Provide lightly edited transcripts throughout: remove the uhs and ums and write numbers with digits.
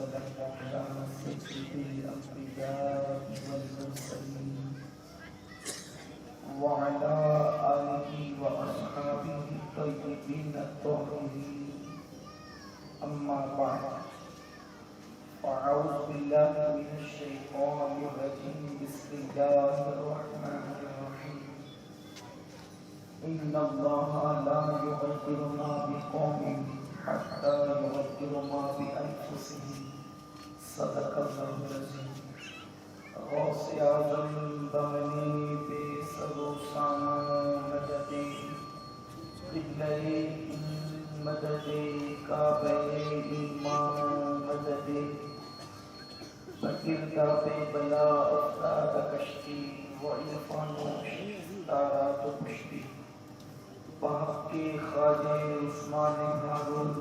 والسلام على سيد الأنبياء والمرسلين وعلى آله وأصحابه الطيبين الطاهرين أما بعد فأعوذ بالله من الشيطان الرجيم بسم الله الرحمن الرحيم إن الله لا يغير ما بقوم حتى يغيروا ما بأنفسهم صدق الله العظيم غوث اعظم بمنی بے سر و سامان مدد قبلہ مدد کعبہ ایمان مدد بگرداب بلا افتاد کشتی و عرفان و تارات و پشتی بحق کے خواجہ عثمان ہارون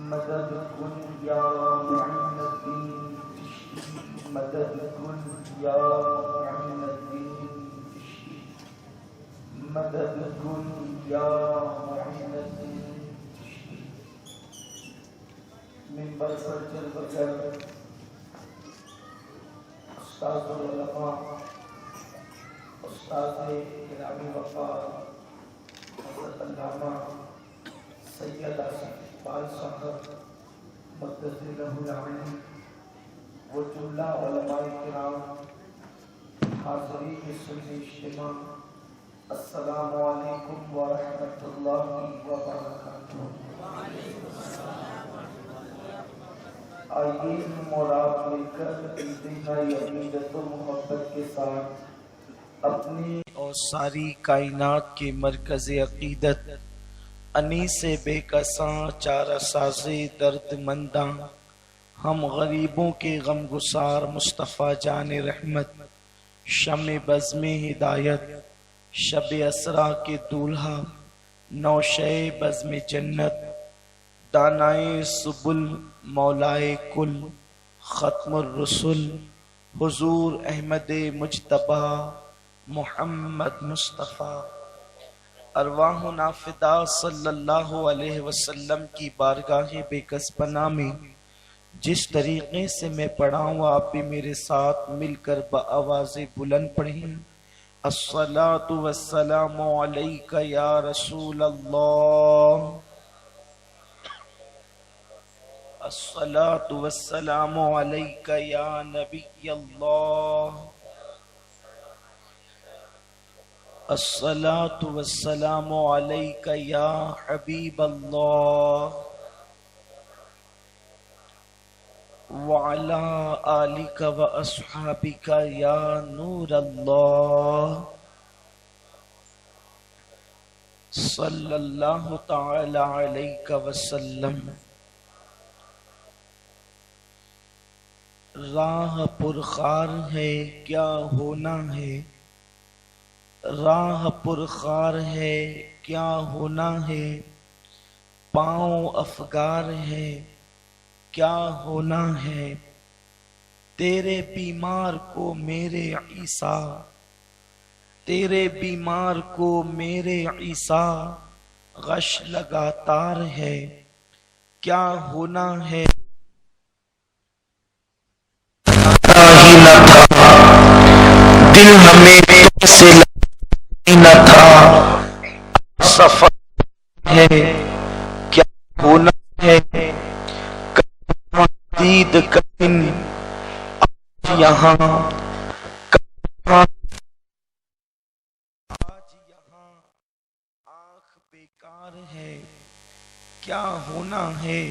مدد کن یا معین الدین چشتی مدد کن یا معین الدین چشتی مدد کن یا معین الدین چشتی منبر پر چل کر استاد العلماء استاد گرامی وفا حضرت علامہ سید آصف اقبال صاحب مقدس لہ العلی و جملہ علماء کرام حاضرین سنی اجتماع السلام علیکم ورحمۃ اللہ وبرکاتہ۔ آئیے مراد لے کر انتہائی عقیدت و محبت کے ساتھ اپنی اور ساری کائنات کے مرکز عقیدت انیس بے کساں چارہ ساز درد منداں ہم غریبوں کے غم گسار مصطفیٰ جان رحمت شمع بزم ہدایت شب اسرا کے دولہا نوشے بزم جنت دانائے سبل مولائے کل ختم الرسل حضور احمد مجتبی محمد مصطفیٰ ارواحنا فدا صلی اللہ علیہ وسلم کی بارگاہ بے کس پناہ میں جس طریقے سے میں پڑھا ہوں آپ بھی میرے ساتھ مل کر بآواز بلند پڑھیں۔ الصلاۃ والسلام علیک یا رسول اللہ، الصلاۃ والسلام علیک یا نبی اللہ، الصلاۃ والسلام علیک یا حبیب اللہ وعلی آلک و اصحابک یا نور اللہ صلی اللہ تعالی علیک وسلم۔ راہ پرخار ہے کیا ہونا ہے، راہ پرخار ہے کیا ہونا ہے، پاؤں افگار ہے کیا ہونا ہے، تیرے بیمار کو میرے عیسیٰ، تیرے بیمار کو میرے عیسیٰ غش لگاتار ہے کیا ہونا ہے۔ دل ہمیں تم سے نہ تھا، سفر ہے کیا ہونا ہے، دید کن آج یہاں آنکھ بیکار ہے کیا ہونا ہے،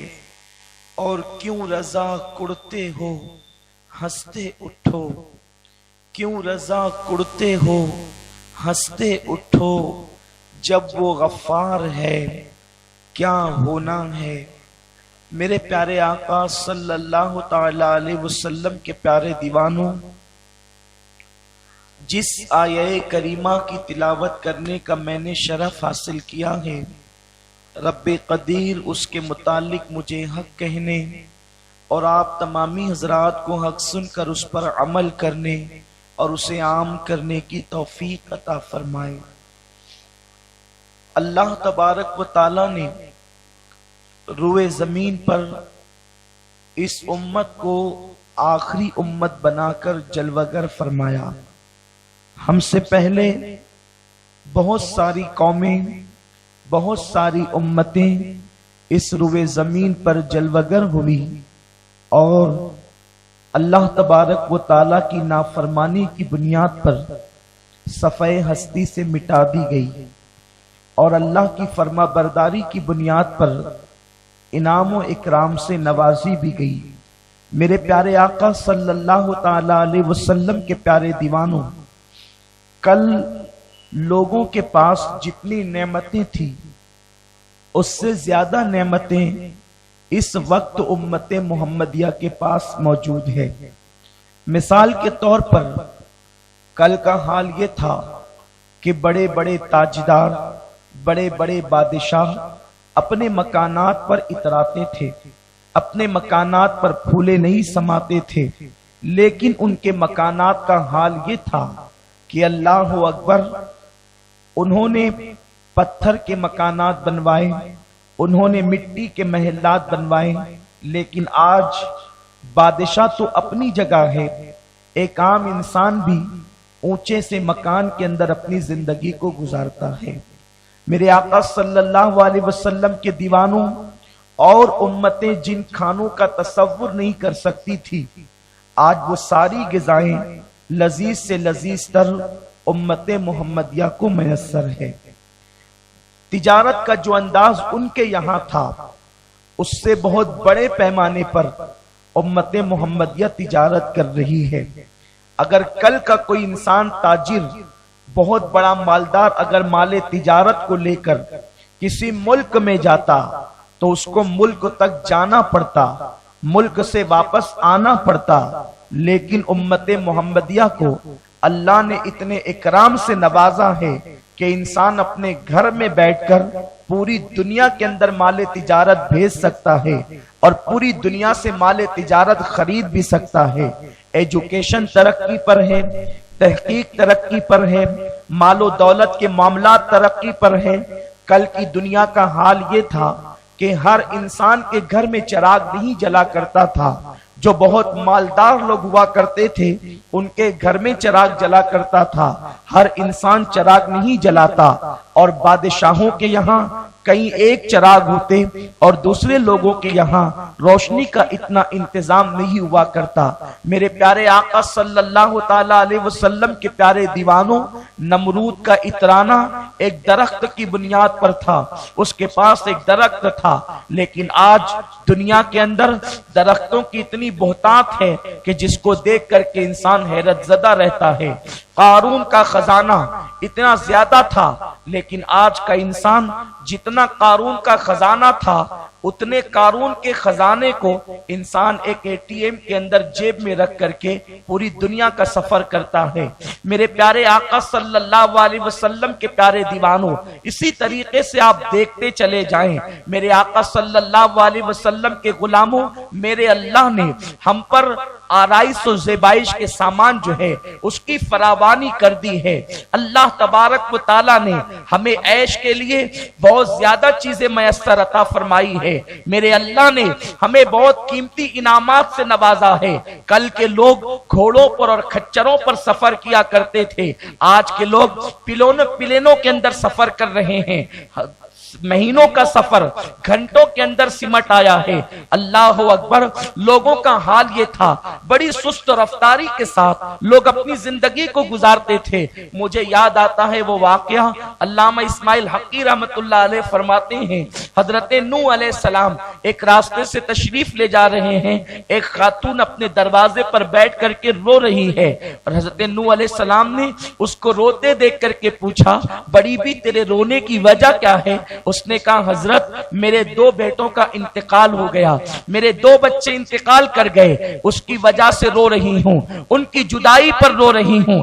اور کیوں رضا کڑتے ہو ہنستے اٹھو، کیوں رضا کڑتے ہو ہنستے اٹھو، جب وہ غفار ہے کیا ہونا ہے۔ میرے پیارے آقا صلی اللہ تعالی علیہ وسلم کے پیارے دیوانوں، جس آیہ کریمہ کی تلاوت کرنے کا میں نے شرف حاصل کیا ہے، رب قدیر اس کے متعلق مجھے حق کہنے اور آپ تمامی حضرات کو حق سن کر اس پر عمل کرنے اور اسے عام کرنے کی توفیق عطا فرمائے۔ اللہ تبارک و تعالی نے روئے زمین پر اس امت کو آخری امت بنا کر جلوگر فرمایا۔ ہم سے پہلے بہت ساری قومیں، بہت ساری امتیں اس روئے زمین پر جلوگر ہوئی اور اللہ تبارک و تعالیٰ کی نافرمانی کی بنیاد پر صفحۂ ہستی سے مٹا دی گئی اور اللہ کی فرما برداری کی بنیاد پر انعام و اکرام سے نوازی بھی گئی۔ میرے پیارے آقا صلی اللہ تعالی علیہ وسلم کے پیارے دیوانوں، کل لوگوں کے پاس جتنی نعمتیں تھیں اس سے زیادہ نعمتیں اس وقت امت محمدیہ کے پاس موجود ہے۔ مثال کے طور پر کل کا حال یہ تھا کہ بڑے بڑے تاجدار، بڑے بڑے بادشاہ اپنے مکانات پر اتراتے تھے، اپنے مکانات پر پھولے نہیں سماتے تھے، لیکن ان کے مکانات کا حال یہ تھا کہ اللہ اکبر، انہوں نے پتھر کے مکانات بنوائے، انہوں نے مٹی کے محلات بنوائے، لیکن آج بادشاہ تو اپنی جگہ ہے، ایک عام انسان بھی اونچے سے مکان کے اندر اپنی زندگی کو گزارتا ہے۔ میرے آقا صلی اللہ علیہ وسلم کے دیوانوں، اور امتیں جن کھانوں کا تصور نہیں کر سکتی تھی، آج وہ ساری غذائیں لذیذ سے لذیذ تر امت محمدیہ کو میسر ہے۔ تجارت کا جو انداز ان کے یہاں تھا، اس سے بہت بڑے پیمانے پر امت محمدیہ تجارت کر رہی ہے۔ اگر کل کا کوئی انسان تاجر، بہت بڑا مالدار، اگر مال تجارت کو لے کر کسی ملک میں جاتا تو اس کو ملک تک جانا پڑتا، ملک سے واپس آنا پڑتا، لیکن امت محمدیہ کو اللہ نے اتنے اکرام سے نوازا ہے کہ انسان اپنے گھر میں بیٹھ کر پوری دنیا کے اندر مال تجارت بھیج سکتا ہے اور پوری دنیا سے مال تجارت خرید بھی سکتا ہے۔ ایجوکیشن ترقی پر ہے، تحقیق ترقی پر ہے، مال و دولت کے معاملات ترقی پر ہے۔ کل کی دنیا کا حال یہ تھا کہ ہر انسان کے گھر میں چراغ نہیں جلا کرتا تھا۔ جو بہت مالدار لوگ ہوا کرتے تھے ان کے گھر میں چراغ جلا کرتا تھا، ہر انسان چراغ نہیں جلاتا، اور بادشاہوں کے یہاں کئی ایک چراغ ہوتے اور دوسرے لوگوں کے یہاں روشنی کا اتنا انتظام نہیں ہوا کرتا۔ میرے پیارے آقا صلی اللہ تعالی علیہ وسلم کے پیارے دیوانوں، نمرود کا اترانا ایک درخت کی بنیاد پر تھا، اس کے پاس ایک درخت تھا، لیکن آج دنیا کے اندر درختوں کی اتنی بہتات ہے کہ جس کو دیکھ کر کے انسان حیرت زدہ رہتا ہے۔ قارون کا خزانہ اتنا زیادہ تھا، لیکن آج کا انسان جتنا قارون کا خزانہ تھا اتنے قارون کے خزانے کو انسان ایک ATM کے اندر جیب میں رکھ کر کے پوری دنیا کا سفر کرتا ہے۔ میرے پیارے آقا صلی اللہ علیہ وسلم کے پیارے دیوانوں، اسی طریقے سے آپ دیکھتے چلے جائیں، میرے آقا صلی اللہ علیہ وسلم کے غلاموں، میرے اللہ نے ہم پر آرائش و زیبائش کے سامان جو ہے اس کی فراوانی کر دی ہے۔ اللہ تبارک و تعالیٰ نے ہمیں عیش کے لیے بہت زیادہ چیزیں میسر عطا فرمائی ہے۔ میرے اللہ نے ہمیں بہت قیمتی انعامات سے نوازا ہے۔ کل کے لوگ گھوڑوں پر اور کھچروں پر سفر کیا کرتے تھے، آج کے لوگ پلینوں کے اندر سفر کر رہے ہیں۔ مہینوں کا سفر گھنٹوں کے اندر سمٹ آیا ہے۔ اللہ اکبر، لوگوں کا حال یہ تھا، بڑی سست رفتاری کے ساتھ لوگ اپنی زندگی کو گزارتے تھے۔ مجھے یاد آتا ہے وہ واقعہ، علامہ اسماعیل حقی رحمت اللہ علیہ فرماتے ہیں، حضرت نوح علیہ السلام ایک راستے سے تشریف لے جا رہے ہیں، ایک خاتون اپنے دروازے پر بیٹھ کر کے رو رہی ہے، اور حضرت نوح علیہ السلام نے اس کو روتے دیکھ کر کے پوچھا، بڑی بھی تیرے رونے کی وجہ کیا ہے؟ اس نے کہا، حضرت میرے 2 بیٹوں کا انتقال ہو گیا، میرے 2 بچے انتقال کر گئے، اس کی وجہ سے رو رہی ہوں، ان کی جدائی پر رو رہی ہوں۔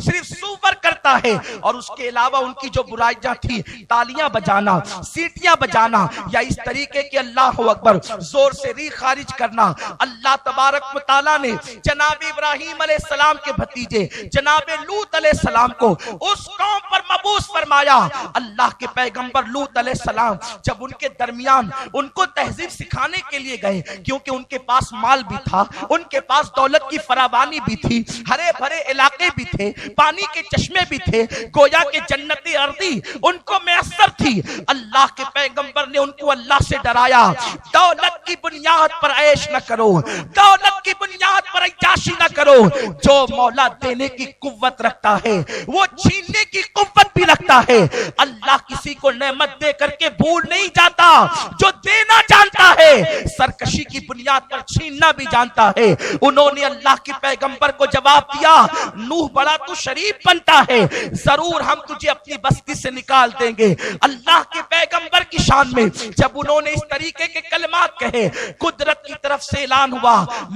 صرف سور کرتا ہے، اور اس کے علاوہ ان کی جو برائیاں تھی، تالیاں بجانا، سیٹیاں بجانا، یا اس طریقے کے اللہ اکبر زور سے ری خارج کرنا، اللہ تبارک و تعالیٰ نے جناب ابراہیم علیہ السلام کے بھتیجے جناب لوط علیہ السلام کو اس قوم پر مبعوث فرمایا۔ اللہ کے پیغمبر لوط علیہ السلام جب ان کے درمیان ان کو تہذیب سکھانے کے لیے گئے، کیونکہ ان کے پاس مال بھی تھا، ان کے پاس دولت کی فراوانی بھی تھی، ہرے بھرے علاقے بھی تھے، پانی کے چشمے بھی تھے، گویا کہ جنتی ارضی ان کو میسر تھی۔ اللہ کے پیغمبر نے ان کو اللہ سے ڈرایا، دولت کی بنیاد پر عیش نہ کرو، دولت کی بنیاد پر عیاشی نہ کرو، جو مولا دینے کی قوت رکھتا ہے وہ چھیننے کی قوت بھی رکھتا ہے۔ اللہ کسی کو نعمت دے کر کے بھول نہیں جاتا، جو دینا جانتا ہے سرکشی کی بنیاد پر چھیننا بھی جانتا ہے۔ انہوں نے اللہ کے پیغمبر کو جواب دیا، نوح بڑا تو شریف بنتا ہے، ضرور ہم تجھے اپنی بستی سے نکال دیں گے۔ اللہ کے پیغمبر کی شان میں جب انہوں نے اس طریقے کے کلمات کہے، قدرت کی طرف سے اعلان ہوا،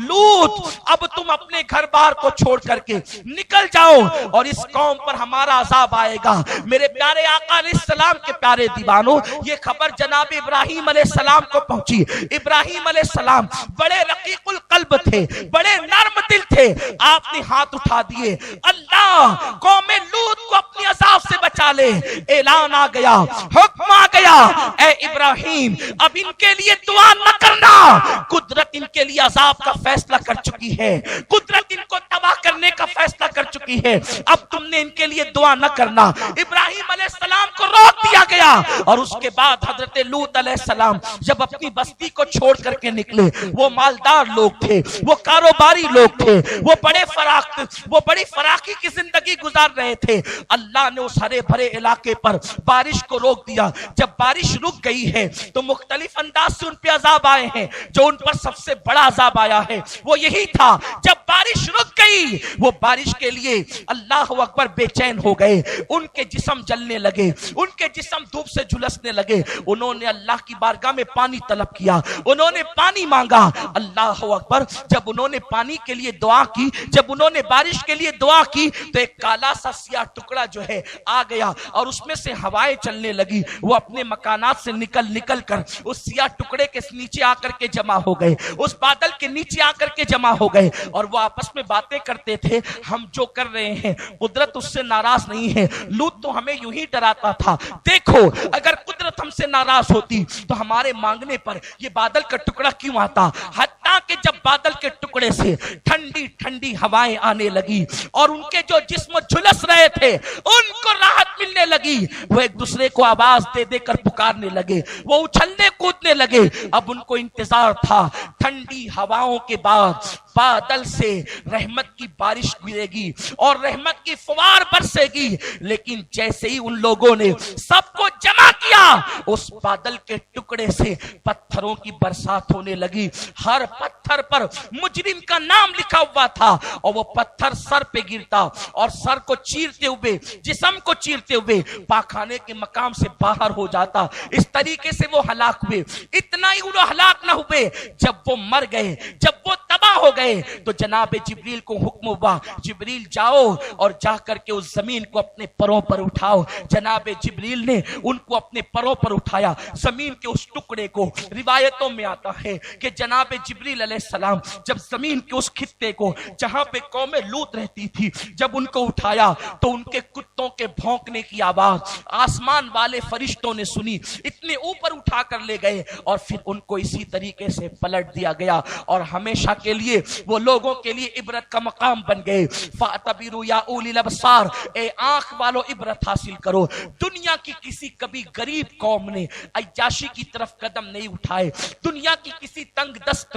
لوط اب تم اپنے گھر بار کو چھوڑ کر کے نکل جاؤ، اور اس قوم پر ہمارا عذاب آئے گا۔ میرے پیارے آقا علیہ السلام کے پیارے دیوانوں، یہ خبر جناب ابراہیم علیہ السلام کو پہنچی۔ ابراہیم علیہ السلام بڑے رقیق القلب تھے، بڑے نرم دل تھے، آپ نے ہاتھ اٹھا دیے، اللہ قوم لوط کو اپنی عذاب سے بچا لے۔ اعلان آ گیا، حکم آ گیا، اے ابراہیم اب ان کے لیے دعا نہ کرنا، قدرت ان کے لیے عذاب کا فیصلہ کر چکی ہے، قدرت ان کو تباہ کرنے کا فیصلہ کر چکی ہے، اب تم نے ان کے لیے دعا نہ کرنا۔ ابراہیم علیہ السلام کو روک دیا گیا، اور اس کے بعد حضرت لوط علیہ السلام جب اپنی بستی کو چھوڑ کر کے نکلے، وہ مالدار لوگ تھے، وہ کاروباری لوگ تھے، وہ بڑی فراخی کی زندگی گزار رہے تھے۔ اللہ نے اس ہرے بھرے علاقے پر بارش کو روک دیا۔ جب بارش رک گئی ہے تو مختلف انداز سے ان پہ عذاب آئے ہیں۔ جو ان پر سب سے بڑا عذاب آیا ہے وہ یہی تھا، جب بارش رک گئی وہ بارش کے لیے اللہ اکبر بے چین ہو گئے، ان کے جسم جلنے لگے، ان کے جسم دھوپ سے جھلسنے لگے۔ انہوں نے اللہ کی بارگاہ میں پانی طلب کیا، انہوں نے پانی مانگا۔ اللہ اکبر جب انہوں نے پانی کے لیے دعا کی، جب انہوں نے بارش کے لیے دعا کی، تو ایک کالا سا سیاہ ٹکڑا جو ہے آ گیا، اور اس میں سے ہوائیں چلنے لگی۔ وہ اپنے مکانات سے نکل کر اس سیاہ ٹکڑے کے نیچے آ کر کے جمع ہو گئے، اس بادل کے نیچے آ کر کے جمع ہو گئے، اور وہ آپس میں باتیں کرتے تھے، ہم جو کر رہے ہیں قدرت اس سے ناراض نہیں ہے، لوط تو ہمیں یوں ہی ڈراتا تھا، دیکھو اگر قدرت ہم سے ناراض ہوتی تو ہمارے مانگنے پر یہ بادل کا ٹکڑا کیوں آتا۔ حتیٰ کہ جب بادل کے ٹکڑے سے ٹھنڈی ٹھنڈی ہوائیں آنے لگی اور ان کے جو جسم جھلس رہے تھے ان کو راحت ملنے لگی، وہ ایک دوسرے کو آواز دے دے کر پکارنے لگے، وہ اچھلنے کودنے لگے۔ اب ان کو انتظار تھا ٹھنڈی ہواؤں کے بعد بادل سے رحمت کی بارش گرے گی اور رحمت کی فوار برسے گی، لیکن جیسے ہی ان لوگوں نے سب کو جمع کیا، اس بادل کے ٹکڑے سے پتھروں کی برسات ہونے لگی۔ ہر پتھر پر مجرم کا نام لکھا ہوا تھا، اور وہ پتھر سر پہ گرتا اور سر کو چیرتے ہوئے، جسم کو چیرتے ہوئے پاخانے کے مقام سے باہر ہو جاتا۔ اس طریقے سے وہ ہلاک ہوئے۔ اتنا ہی وہ ہلاک نہ ہوئے، جب وہ مر گئے، جب وہ تباہ ہو گئے، تو جناب جبریل کو حکم ہوا، جبریل جاؤ اور جا کر کے اس زمین کو اپنے پروں پر اٹھاؤ۔ جناب جبریل نے ان کو اپنے پروں پر اٹھایا، زمین کے اس ٹکڑے کو، روایتوں میں آتا ہے کہ جناب جبریل علیہ السلام جب زمین کے اس خطے کو جہاں پہ قوم لوط رہتی تھی جب ان کو اٹھایا، تو ان کے کتوں کے بھونکنے کی آواز آسمان والے فرشتوں نے سنی، اتنے اوپر اٹھا کر لے گئے، اور پھر ان کو اسی طریقے سے پلٹ دیا گیا، اور ہمیشہ کے لیے وہ لوگوں کے لیے عبرت کا مقام بن گئے۔ فَاعْتَبِرُوا يَا أُولِي الْأَبْصَارِ، اے آنکھ والو عبرت حاصل کرو۔ دنیا کی کسی کبھی غریب قوم نے عیاشی کی طرف قدم نہیں اٹھائے، دنیا کی کسی تنگ دست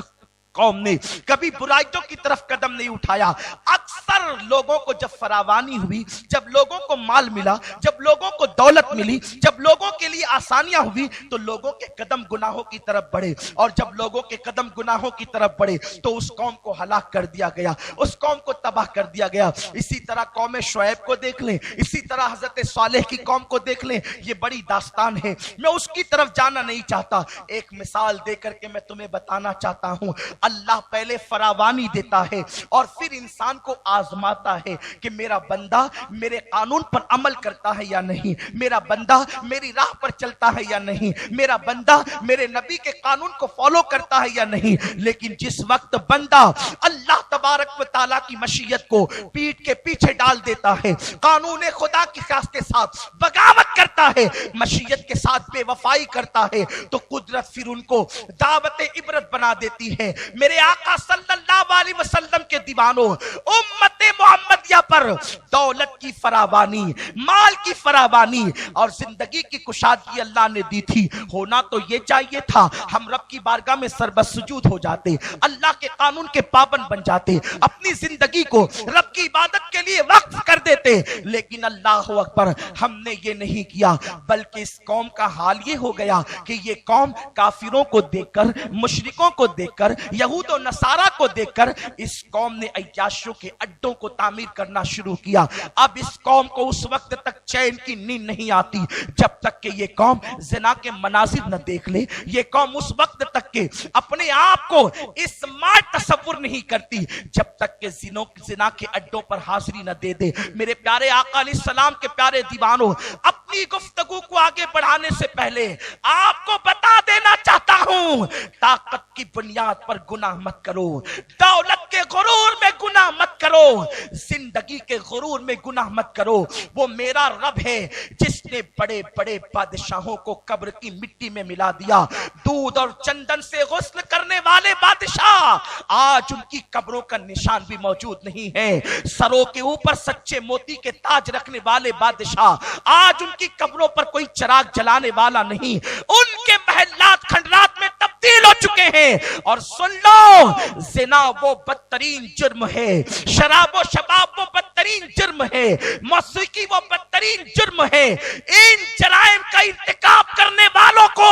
قوم نے کبھی برائیوں کی طرف قدم نہیں اٹھایا۔ اکثر لوگوں کو جب فراوانی ہوئی، جب لوگوں کو مال ملا، جب لوگوں کو دولت ملی، جب لوگوں کے لیے آسانیاں ہوئی، تو لوگوں کے قدم گناہوں کی طرف بڑھے، اور جب لوگوں کے قدم گناہوں کی طرف بڑھے تو اس قوم کو ہلاک کر دیا گیا، اس قوم کو تباہ کر دیا گیا۔ اسی طرح قوم شعیب کو دیکھ لیں، اسی طرح حضرت صالح کی قوم کو دیکھ لیں، یہ بڑی داستان ہے، میں اس کی طرف جانا نہیں چاہتا، ایک مثال دے کر کے میں تمہیں بتانا چاہتا ہوں۔ اللہ پہلے فراوانی دیتا ہے اور پھر انسان کو آزماتا ہے کہ میرا بندہ میرے قانون پر عمل کرتا ہے یا نہیں، میرا بندہ میری راہ پر چلتا ہے یا نہیں، میرا بندہ میرے نبی کے قانون کو فالو کرتا ہے یا نہیں۔ لیکن جس وقت بندہ اللہ تبارک و تعالیٰ کی مشیت کو پیٹ کے پیچھے ڈال دیتا ہے، قانون خدا کے ساتھ بغاوت کرتا ہے، مشیت کے ساتھ بے وفائی کرتا ہے، تو قدرت پھر ان کو دعوت عبرت بنا دیتی ہے۔ میرے آقا صلی اللہ علیہ وسلم کے دیوانوں، امت محمدیہ پر دولت کی فراوانی، مال کی فراوانی اور زندگی کی کشادگی اللہ نے دی تھی۔ ہونا تو یہ چاہیے تھا ہم رب کی بارگاہ میں سربسجود ہو جاتے، اللہ کے قانون کے پابند بن جاتے، اپنی زندگی کو رب کی عبادت کے لیے وقف کر دیتے، لیکن اللہ اکبر ہم نے یہ نہیں کیا، بلکہ اس قوم کا حال یہ ہو گیا کہ یہ قوم کافروں کو دیکھ کر، مشرکوں کو دیکھ کر، یہود و نصارہ کو دیکھ کر اس قوم نے عیاشوں کے اڈوں کو تعمیر کرنا شروع کیا۔ اب اس قوم کو اس وقت تک چین کی نیند نہیں آتی جب تک کہ یہ قوم زنا کے مناظر نہ دیکھ لے، یہ قوم اس وقت تک کہ اپنے آپ کو اسمارٹ تصور نہیں کرتی جب تک کہ زنا کے اڈوں پر حاضری نہ دے دے۔ میرے پیارے آقا علیہ السلام کے پیارے دیوانوں، اپنی گفتگو کو آگے بڑھانے سے پہلے آپ کو بتا دینا چاہتا ہوں، طاقت کی بنیاد پر گناہ مت کرو، دولت کے غرور میں گناہ مت کرو، زندگی کے غرور میں گناہ مت کرو۔ وہ میرا رب ہے جس نے بڑے بڑے بادشاہوں کو قبر کی مٹی میں ملا دیا، دودھ اور چندن سے غسل کرنے والے بادشاہ آج ان کی قبروں کا نشان بھی موجود نہیں ہے، سروں کے اوپر سچے موتی کے تاج رکھنے والے بادشاہ آج ان کی قبروں پر کوئی چراغ جلانے والا نہیں، ان کے محلات کھنڈرات میں تبدیل ہو چکے ہیں۔ اور سن لو، زنا وہ بدترین جرم ہے، شراب و شباب وہ بدترین جرم ہے، موسیقی وہ بدترین جرم ہے۔ ان جرائم کا ارتکاب کرنے والوں کو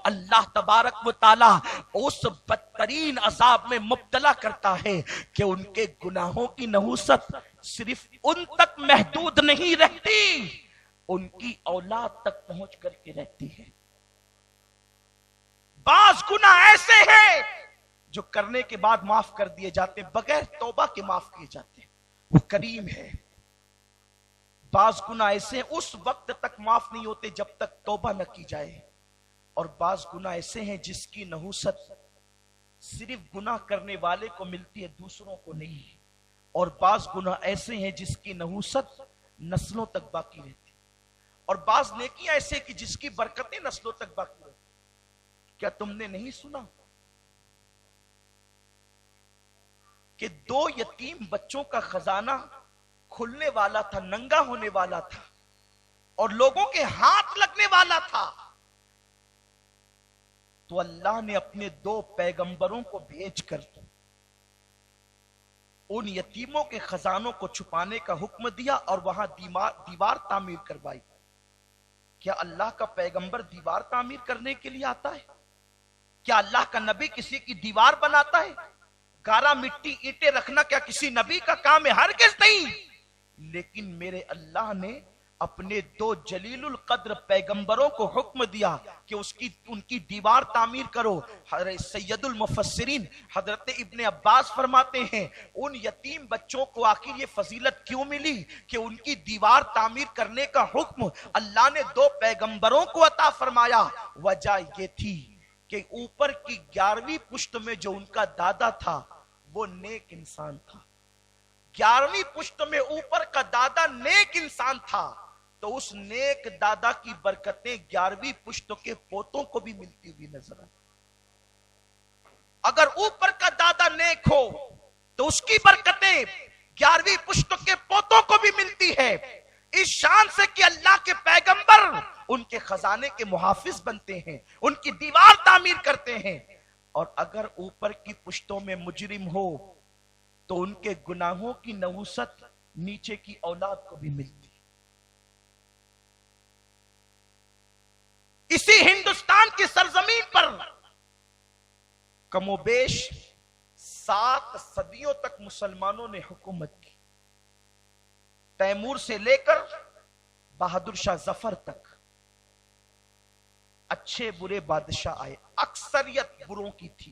اللہ تبارک و تعالی اس بدترین عذاب میں مبتلا کرتا ہے کہ ان کے گناہوں کی نحوست صرف ان تک محدود نہیں رہتی، ان کی اولاد تک پہنچ کر کے رہتی ہے۔ بعض گناہ ایسے ہیں جو کرنے کے بعد معاف کر دیے جاتے ہیں، بغیر توبہ کے معاف کیے جاتے ہیں، وہ کریم ہے۔ بعض گناہ ایسے اس وقت تک معاف نہیں ہوتے جب تک توبہ نہ کی جائے، اور بعض گناہ ایسے ہیں جس کی نحوست صرف گناہ کرنے والے کو ملتی ہے، دوسروں کو نہیں، اور بعض گناہ ایسے ہیں جس کی نحوست نسلوں تک باقی رہتی، اور بعض نیکیاں ایسے کہ جس کی برکتیں نسلوں تک باقی رہتی۔ کیا تم نے نہیں سنا کہ 2 یتیم بچوں کا خزانہ کھلنے والا تھا، ننگا ہونے والا تھا اور لوگوں کے ہاتھ لگنے والا تھا، تو اللہ نے اپنے 2 پیغمبروں کو بھیج کر ان یتیموں کے خزانوں کو چھپانے کا حکم دیا اور وہاں دیوار تعمیر کروائی۔ کیا اللہ کا پیغمبر دیوار تعمیر کرنے کے لیے آتا ہے؟ کیا اللہ کا نبی کسی کی دیوار بناتا ہے؟ گارا مٹی اینٹیں رکھنا کیا کسی نبی کا کام ہے؟ ہرگز نہیں۔ لیکن میرے اللہ نے اپنے 2 جلیل القدر پیغمبروں کو حکم دیا کہ ان کی دیوار تعمیر کرو۔ سید المفسرین حضرت ابن عباس فرماتے ہیں ان یتیم بچوں کو آخر یہ فضیلت کیوں ملی کہ ان کی دیوار تعمیر کرنے کا حکم اللہ نے 2 پیغمبروں کو عطا فرمایا؟ وجہ یہ تھی کہ اوپر کی 11ویں پشت میں جو ان کا دادا تھا وہ نیک انسان تھا، 11ویں پشت میں اوپر کا دادا نیک انسان تھا، تو اس نیک دادا کی برکتیں 11ویں پشت کے پوتوں کو بھی ملتی ہوئی نظر آتی۔ اگر اوپر کا دادا نیک ہو تو اس کی برکتیں 11ویں پشت کے پوتوں کو بھی ملتی ہے، اس شان سے کہ اللہ کے پیغمبر ان کے خزانے کے محافظ بنتے ہیں، ان کی دیوار تعمیر کرتے ہیں۔ اور اگر اوپر کی پشتوں میں مجرم ہو تو ان کے گناہوں کی نحوست نیچے کی اولاد کو بھی ملتی۔ اسی ہندوستان کی سرزمین پر کم و بیش 7 صدیوں تک مسلمانوں نے حکومت کی، تیمور سے لے کر بہادر شاہ ظفر تک اچھے برے بادشاہ آئے، اکثریت بروں کی تھی،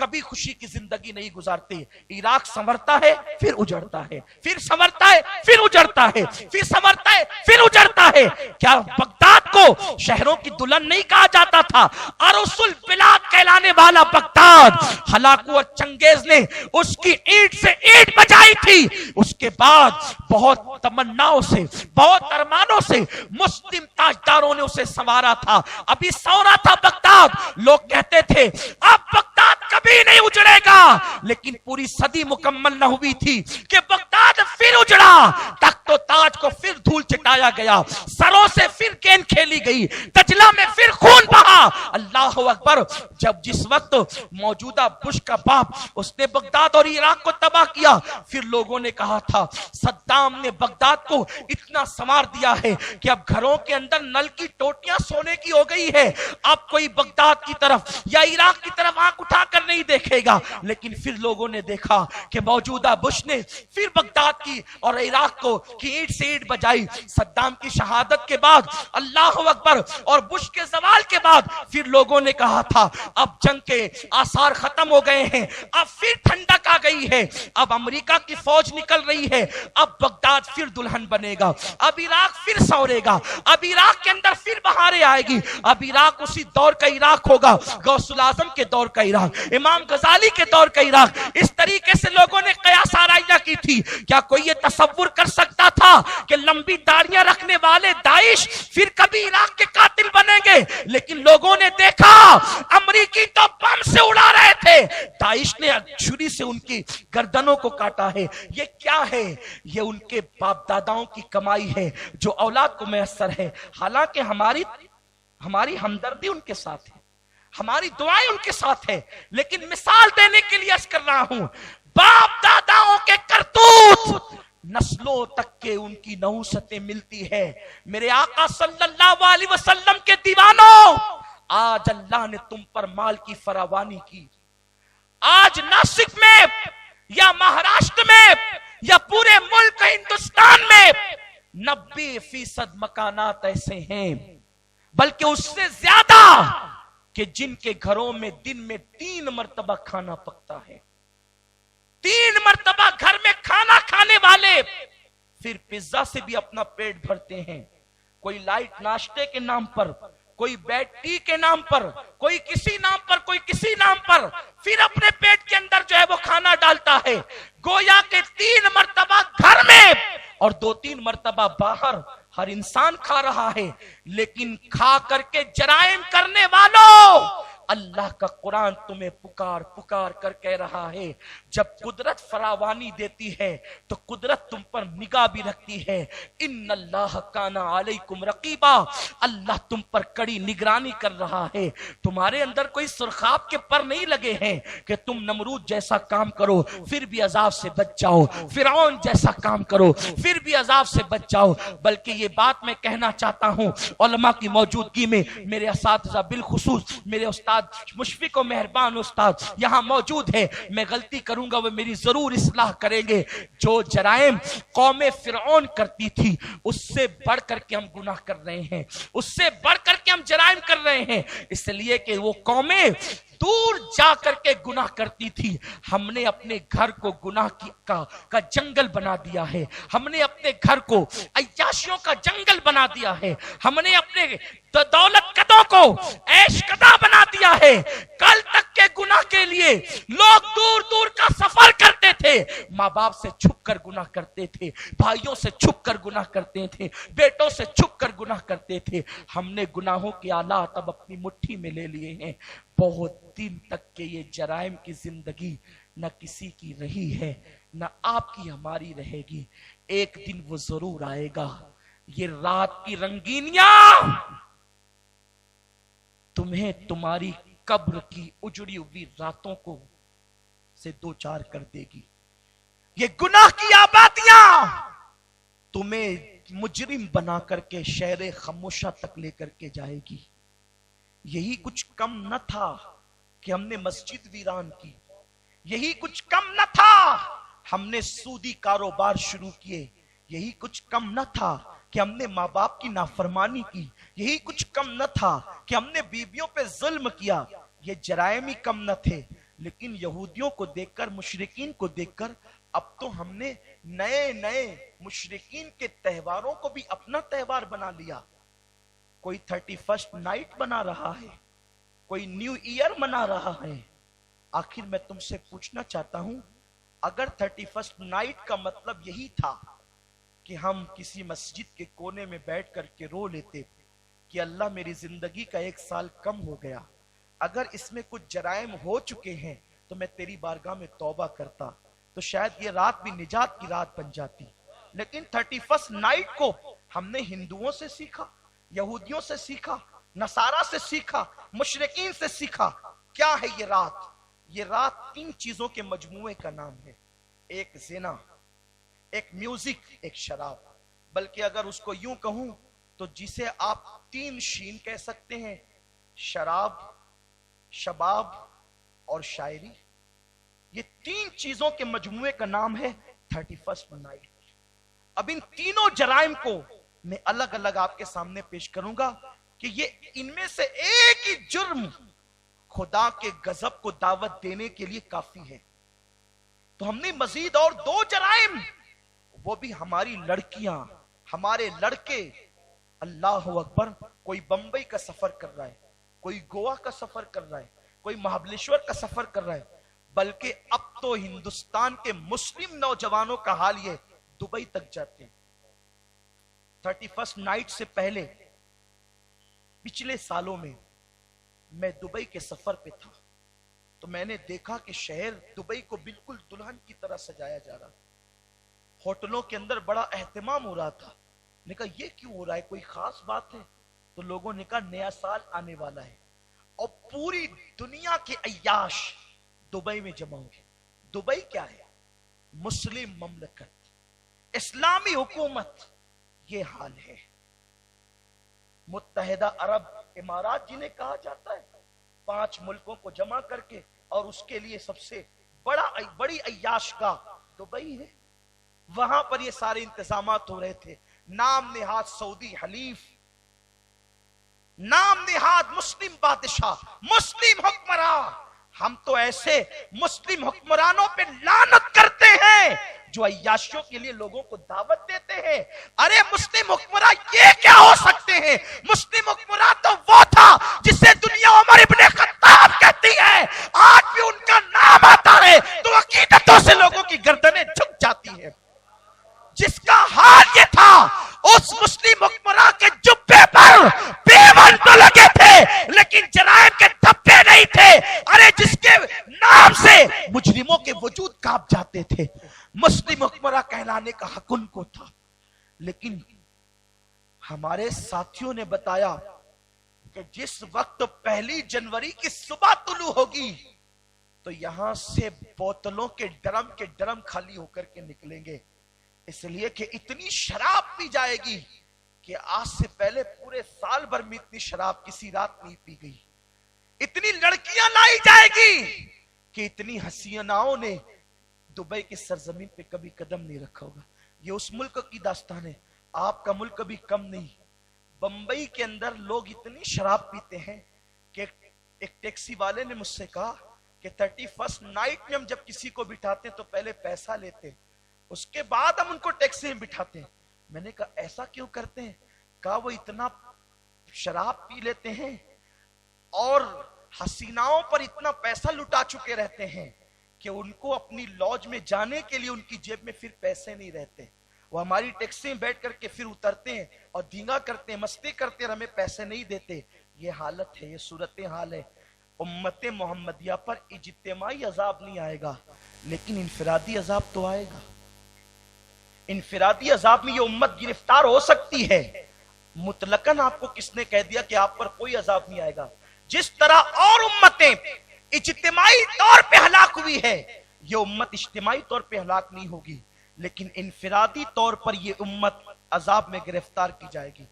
کبھی خوشی کی زندگی نہیں گزارتے. عراق سنورتا ہے پھر اجڑتا ہے, پھر سنورتا ہے پھر اجڑتا ہے, پھر سنورتا ہے پھر اجڑتا ہے. کیا بغداد کو شہروں کی دلہن نہیں کہا جاتا تھا؟ عروس البلاد کہلانے والا بغداد ہلاکو اور چنگیز نے اس کی اینٹ سے اینٹ بجائی تھی. اس کے بعد بہت تمناؤں سے, بہت ارمانوں سے مسلم تاجداروں نے اسے سنوارا تھا. ابھی سونا تھا بغداد. لوگ کہتے تھے اب بغداد کبھی نہیں اجڑے گا, لیکن پوری صدی مکمل نہ ہوئی تھی کہ بغداد پھر اجڑا. تخت و تاج کو پھر دھول چٹایا گیا, سروں سے پھر گیند کھیلی گئی, دجلہ میں پھر خون بہا. اللہ اکبر. جس وقت موجودہ بش کا باپ اس نے بغداد اور عراق کو تباہ کیا, پھر لوگوں نے کہا تھا صدام نے بغداد کو اتنا سنوار دیا ہے کہ اب گھروں کے اندر نل کی ٹوٹیاں سونے کی ہو گئی ہے, اب کوئی بغداد کی طرف یا عراق کی طرف آنکھ اٹھا کر نہیں دیکھے گا. لیکن پھر لوگوں نے دیکھا کہ موجودہ بش نے پھر بغداد کی اور عراق کو کی اینٹ سے اینٹ بجائی. صدام کی شہادت کے بعد اللہ اکبر اور بش کے زوال کے بعد پھر لوگوں نے کہا تھا اب جنگ کے آثار ختم ہو گئے ہیں, اب پھر ٹھنڈک آ گئی ہے, اب امریکہ کی فوج نکل رہی ہے, اب بغداد پھر دلہن بنے گا, اب عراق پھر سورے گا, اب عراق کے اندر پھر بہاریں آئے گی, اب عراق اسی دور کا عراق ہوگا, غوث الاعظم کے دور کا عراق, امام غزالی کے دور کا عراق. اس طریقے سے لوگوں نے قیاس آرائیاں کی تھی. کیا کوئی یہ تصور کر سکتا تھا کہ لمبی داڑیاں رکھنے والے داعش پھر کبھی عراق کے قاتل بنیں گے؟ لیکن لوگوں نے دیکھا امریکی تو بم سے اڑا رہے تھے, داعش نے چھری سے ان کی گردنوں کو کاٹا ہے. یہ کیا ہے؟ یہ ان کے باپ داداؤں کی کمائی ہے جو اولاد کو میسر ہے. حالانکہ ہماری ہمدردی ان کے ساتھ ہے, ہماری دعائیں ان کے ساتھ ہے, لیکن مثال دینے کے لیے عرض کر رہا ہوں, باپ داداؤں کے کرتوت نسلوں تک کے ان کی نحوستیں ملتی ہے. میرے آقا صلی اللہ علیہ وسلم کے دیوانوں, آج اللہ نے تم پر مال کی فراوانی کی. آج ناسک میں یا مہاراشٹر میں یا پورے ملک ہندوستان میں 90% مکانات ایسے ہیں, بلکہ اس سے زیادہ, کہ جن کے گھروں میں دن میں 3 مرتبہ کھانا پکتا ہے. 3 مرتبہ گھر میں کھانا کھانے والے پھر پیزا سے بھی اپنا پیٹ بھرتے ہیں. کوئی لائٹ ناشتے کے نام پر, کوئی بیڈ ٹی کے نام پر, کوئی کسی نام پر, کوئی کسی نام پر, پھر اپنے پیٹ کے اندر جو ہے وہ کھانا ڈالتا ہے. گویا کہ 3 مرتبہ گھر میں اور 2-3 مرتبہ باہر ہر انسان کھا رہا ہے. لیکن کھا کر کے جرائم کرنے والوں, اللہ کا قرآن تمہیں پکار پکار کر کہہ رہا ہے, جب قدرت فراوانی دیتی ہے تو قدرت تم پر نگاہ بھی رکھتی ہے. ان اللہ کان علیکم رقیبا, اللہ تم پر کڑی نگرانی کر رہا ہے. تمہارے اندر کوئی سرخاب کے پر نہیں لگے ہیں کہ تم نمرود جیسا کام کرو پھر بھی عذاب سے بچ جاؤ, فرعون جیسا کام کرو پھر بھی عذاب سے بچ جاؤ. بلکہ یہ بات میں کہنا چاہتا ہوں علماء کی موجودگی میں, میرے اساتذہ بالخصوص میرے استاد مشفق و مہربان استاد یہاں موجود ہے, میں غلطی کروں گا وہ میری ضرور اصلاح کریں گے. جو جرائم قوم فرعون کرتی تھی اس سے بڑھ کر کے ہم گناہ کر رہے ہیں, اس سے بڑھ کر کے ہم جرائم کر رہے ہیں, اس لیے کہ وہ قومیں دور جا کر کے گناہ کرتی تھی. ہم نے اپنے گھر کو گناہ کا جنگل بنا دیا ہے, ہم نے اپنے گھر کو عیاشیوں کا جنگل بنا دیا ہے, ہم نے اپنے دولت قدوں کو عیش قدا بنا دیا ہے. کل تک کے گناہ کے لیے لوگ دور دور کا سفر کرتے تھے, ماں باپ سے چھپ کر گناہ کرتے تھے, بھائیوں سے چھپ کر گناہ کرتے تھے, بیٹوں سے چھپ کر گناہ کرتے تھے. ہم نے گناہوں کے آلات اب اپنی مٹھی میں لے لیے ہیں. بہت دن تک کے یہ جرائم کی زندگی نہ کسی کی رہی ہے, نہ آپ کی ہماری رہے گی. ایک دن وہ ضرور آئے گا, یہ رات کی رنگینیاں تمہیں تمہاری قبر کی اجڑی ہوئی راتوں کو سے دو چار کر دے گی. یہ گناہ کی آبادیاں تمہیں مجرم بنا کر کے شہر خاموشہ تک لے کر کے جائے گی. یہی کچھ کم نہ تھا کہ ہم نے مسجد ویران کی, یہی کچھ کم نہ تھا ہم نے سودی کاروبار شروع کیے, یہی کچھ کم نہ تھا کہ ہم نے ماں باپ کی نافرمانی کی, یہی کچھ کم نہ تھا کہ ہم نے بیویوں پہ ظلم کیا. یہ جرائم ہی کم نہ تھے, لیکن یہودیوں کو دیکھ کر, مشرکین کو دیکھ کر اب تو ہم نے نئے نئے مشرکین کے تہواروں کو بھی اپنا تہوار بنا لیا. کوئی 31 نائٹ بنا رہا ہے, کوئی نیو ایئر منا رہا ہے. آخر میں تم سے پوچھنا چاہتا ہوں, اگر 31 نائٹ کا مطلب یہی تھا کہ ہم کسی مسجد کے کونے میں بیٹھ کر کے رو لیتے کہ اللہ میری زندگی کا 1 سال کم ہو گیا, اگر اس میں کچھ جرائم ہو چکے ہیں تو میں تیری بارگاہ میں توبہ کرتا, تو شاید یہ رات بھی نجات کی رات بن جاتی. لیکن 31 نائٹ کو ہم نے ہندوؤں سے سیکھا, یہودیوں سے سیکھا, نصارہ سے سیکھا, مشرکین سے سیکھا. کیا ہے یہ رات؟ یہ رات 3 چیزوں کے مجموعے کا نام ہے. ایک زنا, ایک میوزک, ایک شراب. بلکہ اگر اس کو یوں کہوں تو جسے آپ 3 شین کہہ سکتے ہیں, شراب, شباب اور شاعری. یہ 3 چیزوں کے مجموعے کا نام ہے 31 نائٹ. اب ان تینوں جرائم کو میں الگ الگ آپ کے سامنے پیش کروں گا کہ یہ ان میں سے ایک ہی جرم خدا کے غضب کو دعوت دینے کے لیے کافی ہے. تو ہم نے مزید اور 2 جرائم, وہ بھی ہماری لڑکیاں, ہمارے لڑکے, اللہ اکبر, کوئی بمبئی کا سفر کر رہا ہے, کوئی گوا کا سفر کر رہا ہے, کوئی مہابلیشور کا سفر کر رہا ہے. بلکہ اب تو ہندوستان کے مسلم نوجوانوں کا حال یہ, دبئی تک جاتے ہیں. 31 نائٹ سے پہلے پچھلے سالوں میں میں دبئی کے سفر پہ تھا, تو میں نے دیکھا کہ شہر دبئی کو بالکل دلہن کی طرح سجایا جا رہا. ہوٹلوں کے اندر بڑا اہتمام ہو رہا تھا. نے کہا یہ کیوں ہو رہا ہے, کوئی خاص بات ہے؟ تو لوگوں نے کہا نیا سال آنے والا ہے اور پوری دنیا کے عیاش دبئی میں جمع ہوں گے. دبئی کیا ہے؟ مسلم مملکت, اسلامی حکومت. یہ حال ہے. متحدہ عرب امارات جنہیں کہا جاتا ہے, 5 ملکوں کو جمع کر کے, اور اس کے لیے سب سے بڑی عیاش کا دبئی ہے. وہاں پر یہ سارے انتظامات ہو رہے تھے. نام نہاد سعودی حلیف, نام نہاد مسلم بادشاہ, مسلم حکمراں. ہم تو ایسے مسلم حکمرانوں پہ لعنت کرتے ہیں جو عیاشیوں کے لیے لوگوں کو دعوت دیتے ہیں. ارے مسلم حکمراں یہ کیا ہو سکتے ہیں؟ مسلم حکمراں تو وہ تھا جسے دنیا عمر ابن خطاب کہتی ہے. آج بھی ان کا نام آتا ہے تو عقیدتوں سے لوگوں کی گردنیں جھک جاتی ہیں. جس کا حال یہ تھا, اس مسلم حکمراں کے جبے پر پیون تو لگے تھے لیکن جرائم کے دھبے نہیں تھے. ارے جس کے نام سے مجرموں کے وجود کانپ جاتے تھے, مسلم حکمراں کہلانے کا حق ان کو تھا. لیکن ہمارے ساتھیوں نے بتایا کہ جس وقت 1 جنوری کی صبح طلوع ہوگی تو یہاں سے بوتلوں کے ڈرم خالی ہو کر کے نکلیں گے. اس لیے کہ اتنی شراب پی جائے گی کہ آج سے پہلے پورے سال بھر میں اتنی شراب کسی رات نہیں پی گئی. اتنی لڑکیاں لائی جائے گی کہ اتنی حسیناؤں نے دبئی کی سرزمین پہ کبھی قدم نہیں رکھا ہوگا. یہ اس ملک کی داستان ہے, آپ کا ملک بھی کم نہیں. بمبئی کے اندر لوگ اتنی شراب پیتے ہیں کہ ایک ٹیکسی والے نے مجھ سے کہا کہ 31 نائٹ میں ہم جب کسی کو بٹھاتے ہیں تو پہلے پیسہ لیتے ہیں, اس کے بعد ہم ان کو ٹیکسی میں بٹھاتے ہیں. میں نے کہا ایسا کیوں کرتے ہیں؟ کہا وہ اتنا شراب پی لیتے ہیں اور حسیناؤں پر اتنا پیسہ لٹا چکے رہتے ہیں کہ ان کو اپنی لاج میں جانے کے لیے ان کی جیب میں پھر پیسے نہیں رہتے. وہ ہماری ٹیکسی میں بیٹھ کر کے پھر اترتے ہیں اور دھینگا کرتے ہیں, مستی کرتے ہیں اور ہمیں پیسے نہیں دیتے. یہ حالت ہے, یہ صورتحال ہے. امت محمدیہ پر اجتماعی عذاب نہیں آئے گا لیکن انفرادی عذاب تو آئے گا. انفرادی عذاب میں یہ امت گرفتار ہو سکتی ہے. مطلقاً آپ کو کس نے کہہ دیا کہ آپ پر کوئی عذاب نہیں آئے گا؟ جس طرح اور امتیں اجتماعی طور پہ ہلاک ہوئی ہے, یہ امت اجتماعی طور پہ ہلاک نہیں ہوگی لیکن انفرادی طور پر یہ امت عذاب میں گرفتار کی جائے گی.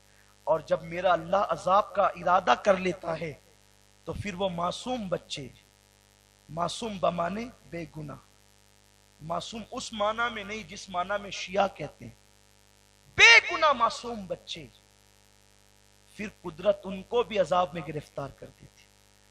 اور جب میرا اللہ عذاب کا ارادہ کر لیتا ہے تو پھر وہ معصوم بچے, معصوم بمانے بے گناہ, معصوم اس معنی میں نہیں جس معنی میں شیعہ کہتے ہیں, بے گناہ معصوم بچے, پھر قدرت ان کو بھی عذاب میں گرفتار کر دیتی.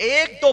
1-2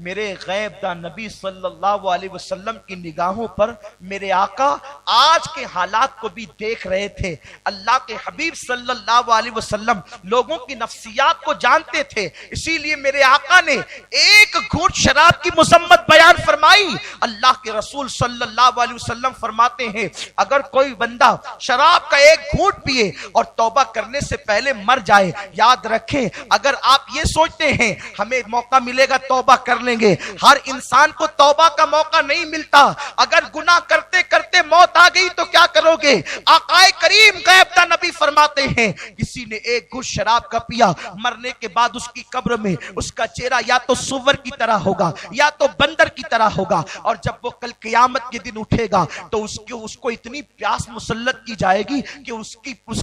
میرے غیب دا نبی صلی اللہ علیہ وسلم کی نگاہوں پر میرے آقا آج کے حالات کو بھی دیکھ رہے تھے. اللہ کے حبیب صلی اللہ علیہ وسلم لوگوں کی نفسیات کو جانتے تھے, اسی لیے میرے آقا نے ایک گھونٹ شراب کی مذمت بیان فرمائی. اللہ کے رسول صلی اللہ علیہ وسلم فرماتے ہیں اگر کوئی بندہ شراب کا ایک گھونٹ پیے اور توبہ کرنے سے پہلے مر جائے, یاد رکھیں اگر آپ یہ سوچتے ہیں ہمیں موقع ملے گا توبہ کر لیں گے, ہر انسان کو توبہ کا موقع نہیں ملتا. اگر گناہ کرتے کرتے موت آ گئی تو کیا کرو گے؟ آقا کریم غیب دا نبی فرماتے ہیں کسی نے ایک گھونٹ شراب کا پیا, مرنے کے بعد اس کی قبر میں اس کا چہرہ یا تو سور کی طرح ہوگا یا تو بندر کی طرح ہوگا, اور جب وہ کل قیامت کے دن اٹھے گا تو اس کو اتنی پیاس مسلط کی جائے گی کہ اس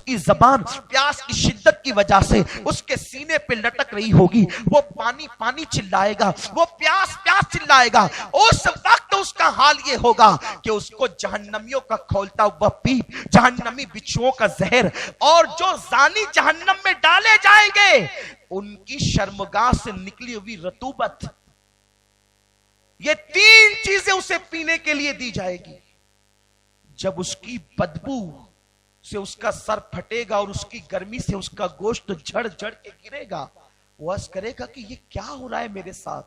کی زبان پیاس کی شدت کی وجہ سے اس کے سینے پہ لٹک رہی ہوگی. وہ پانی پانی چلائے گا, وہ پیاس پیاس چلائے گا. اس وقت اس کا حال یہ ہوگا کہ اس کو جہنمیوں کا کھولتا ہوا پیپ, جہنمی بچھوؤں کا زہر, اور جو زانی جہنم میں ڈالے جائیں گے ان کی شرمگاہ سے نکلی ہوئی رطوبت, یہ تین چیزیں اسے پینے کے لیے دی جائے گی. جب اس کی بدبو سے اس کا سر پھٹے گا اور اس کی گرمی سے اس کا گوشت جھڑ جھڑ کے گرے گا, وہ عرض کرے گا کہ یہ کیا ہو رہا ہے میرے ساتھ؟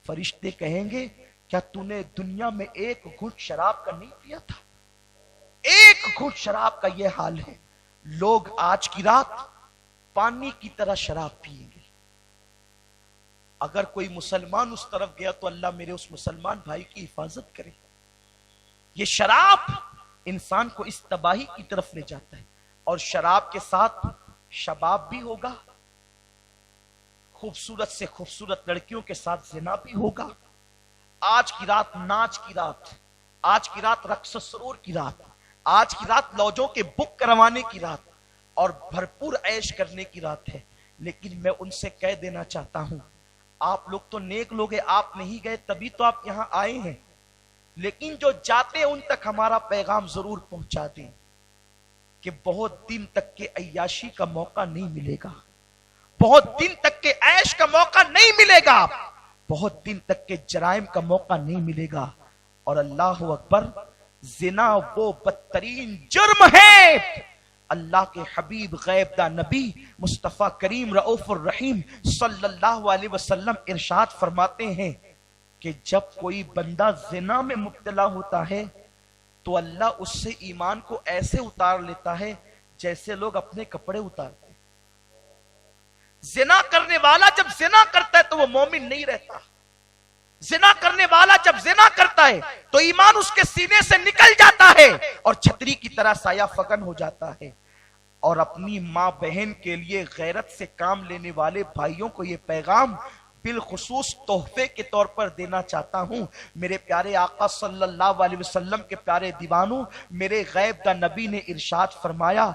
فرشتے کہیں گے کیا تو نے دنیا میں ایک گھونٹ شراب کا نہیں پیا تھا؟ ایک گھونٹ شراب کا یہ حال ہے. لوگ آج کی رات پانی کی طرح شراب پیئیں گے. اگر کوئی مسلمان اس طرف گیا تو اللہ میرے اس مسلمان بھائی کی حفاظت کرے. یہ شراب انسان کو اس تباہی کی طرف لے جاتا ہے, اور شراب کے ساتھ شباب بھی ہوگا, خوبصورت سے خوبصورت لڑکیوں کے ساتھ زنا بھی ہوگا. آج کی رات ناچ کی رات, آج کی رات رقص و سرور کی رات, آج کی رات لوجوں کے بک کروانے کی رات اور بھرپور عیش کرنے کی رات ہے. لیکن میں ان سے کہہ دینا چاہتا ہوں آپ لوگ تو نیک لوگ ہیں, آپ نہیں گئے تبھی تو آپ یہاں آئے ہیں, لیکن جو جاتے ہیں ان تک ہمارا پیغام ضرور پہنچا دیں کہ بہت دن تک کے عیاشی کا موقع نہیں ملے گا, بہت دن تک کے عیش کا موقع نہیں ملے گا, بہت دن تک کے جرائم کا موقع نہیں ملے گا. اور اللہ اکبر, زنا وہ بدترین جرم ہے. اللہ کے حبیب غیب دا نبی مصطفیٰ کریم رؤوف الرحیم صلی اللہ علیہ وسلم ارشاد فرماتے ہیں کہ جب کوئی بندہ زنا میں مبتلا ہوتا ہے تو اللہ اس سے ایمان کو ایسے اتار لیتا ہے جیسے لوگ اپنے کپڑے اتارتے ہیں. زنا کرنے والا جب زنا کرتا ہے تو وہ مومن نہیں رہتا. زنا کرنے والا جب زنا کرتا ہے تو ایمان اس کے سینے سے نکل جاتا ہے اور چھتری کی طرح سایہ فکن ہو جاتا ہے. اور اپنی ماں بہن کے لیے غیرت سے کام لینے والے بھائیوں کو یہ پیغام بالخصوص تحفے کے طور پر دینا چاہتا ہوں. میرے پیارے آقا صلی اللہ علیہ وسلم کے پیارے دیوانوں, میرے غیب دا نبی نے ارشاد فرمایا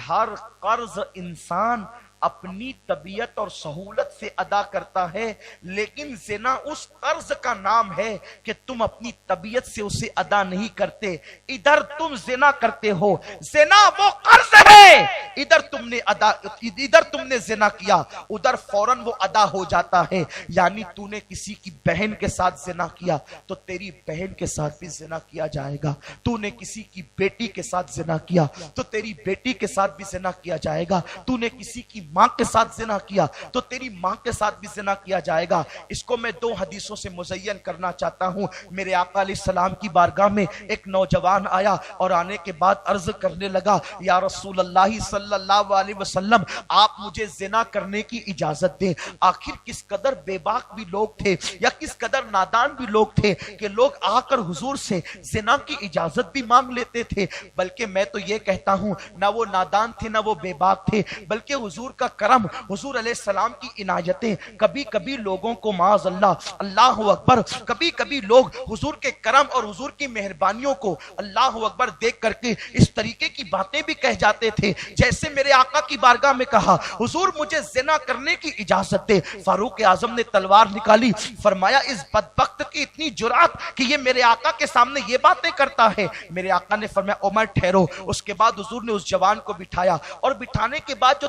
ہر قرض انسان اپنی طبیعت اور سہولت سے ادا کرتا ہے, لیکن زنا اس قرض کا نام ہے کہ تم اپنی طبیعت سے اسے ادا نہیں کرتے. ادھر تم زنا کرتے ہو, زنا وہ قرض ہے, ادھر تم نے زنا کیا, ادھر فوراً وہ ادا ہو جاتا ہے. یعنی تو نے کسی کی بہن کے ساتھ زنا کیا تو تیری بہن کے ساتھ بھی زنا کیا جائے گا, تو نے کسی کی بیٹی کے ساتھ زنا کیا تو تیری بیٹی کے ساتھ بھی زنا کیا جائے گا, تو نے کسی کی ماں کے ساتھ زنا کیا تو تیری ماں کے ساتھ بھی زنا کیا جائے گا. اس کو میں دو حدیثوں سے مزین کرنا چاہتا ہوں. میرے آقا علیہ السلام کی بارگاہ میں ایک نوجوان آیا اور آنے کے بعد عرض کرنے لگا یا رسول اللہ صلی اللہ علیہ وسلم آپ مجھے زنا کرنے کی اجازت دیں. آخر کس قدر بے باک بھی لوگ تھے یا کس قدر نادان بھی لوگ تھے کہ لوگ آ کر حضور سے زنا کی اجازت بھی مانگ لیتے تھے. بلکہ میں تو یہ کہتا ہوں نہ وہ نادان تھے نہ وہ بے باک تھے, بلکہ حضور کا کرم, حضور علیہ السلام کی عنایتیں. کبھی کبھی لوگوں کو معاذ اللہ, اللہ اکبر, کبھی کبھی لوگ حضور کے کرم اور حضور کی مہربانیوں کو اللہ اکبر دیکھ کر کے اس طریقے کی باتیں بھی کہہ جاتے تھے جیسے میرے آقا کی بارگاہ میں کہا حضور مجھے زنا کرنے کی اجازت دے. فاروق اعظم نے تلوار نکالی, فرمایا اس بدبخت کی اتنی جرات کہ یہ میرے آقا کے سامنے یہ باتیں کرتا ہے. میرے آقا نے فرمایا عمر ٹھہرو. اس کے بعد حضور نے اس جوان کو بٹھایا اور بٹھانے کے بعد جو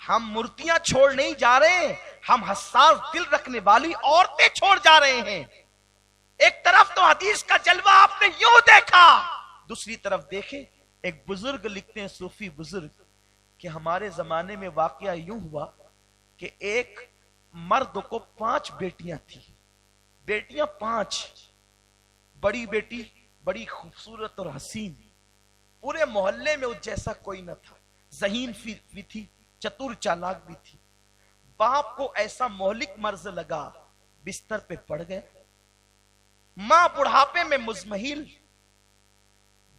ہم مورتیاں چھوڑ نہیں جا رہے ہیں، ہم حساس دل رکھنے والی عورتیں چھوڑ جا رہے ہیں۔ ایک طرف تو حدیث کا جلوہ آپ نے یوں دیکھا، دوسری طرف دیکھیں ایک بزرگ لکھتے ہیں، صوفی بزرگ، کہ ہمارے زمانے میں واقعہ یوں ہوا کہ ایک مرد کو 5 بیٹیاں تھیں، بیٹیاں 5، بڑی بیٹی بڑی خوبصورت اور حسین، پورے محلے میں اس جیسا کوئی نہ تھا، ذہین بھی تھی، چتر چالاک بھی تھی۔ باپ کو ایسا مہلک مرض لگا، بستر پہ پڑ گئے، ماں بڑھاپے میں مزمحل۔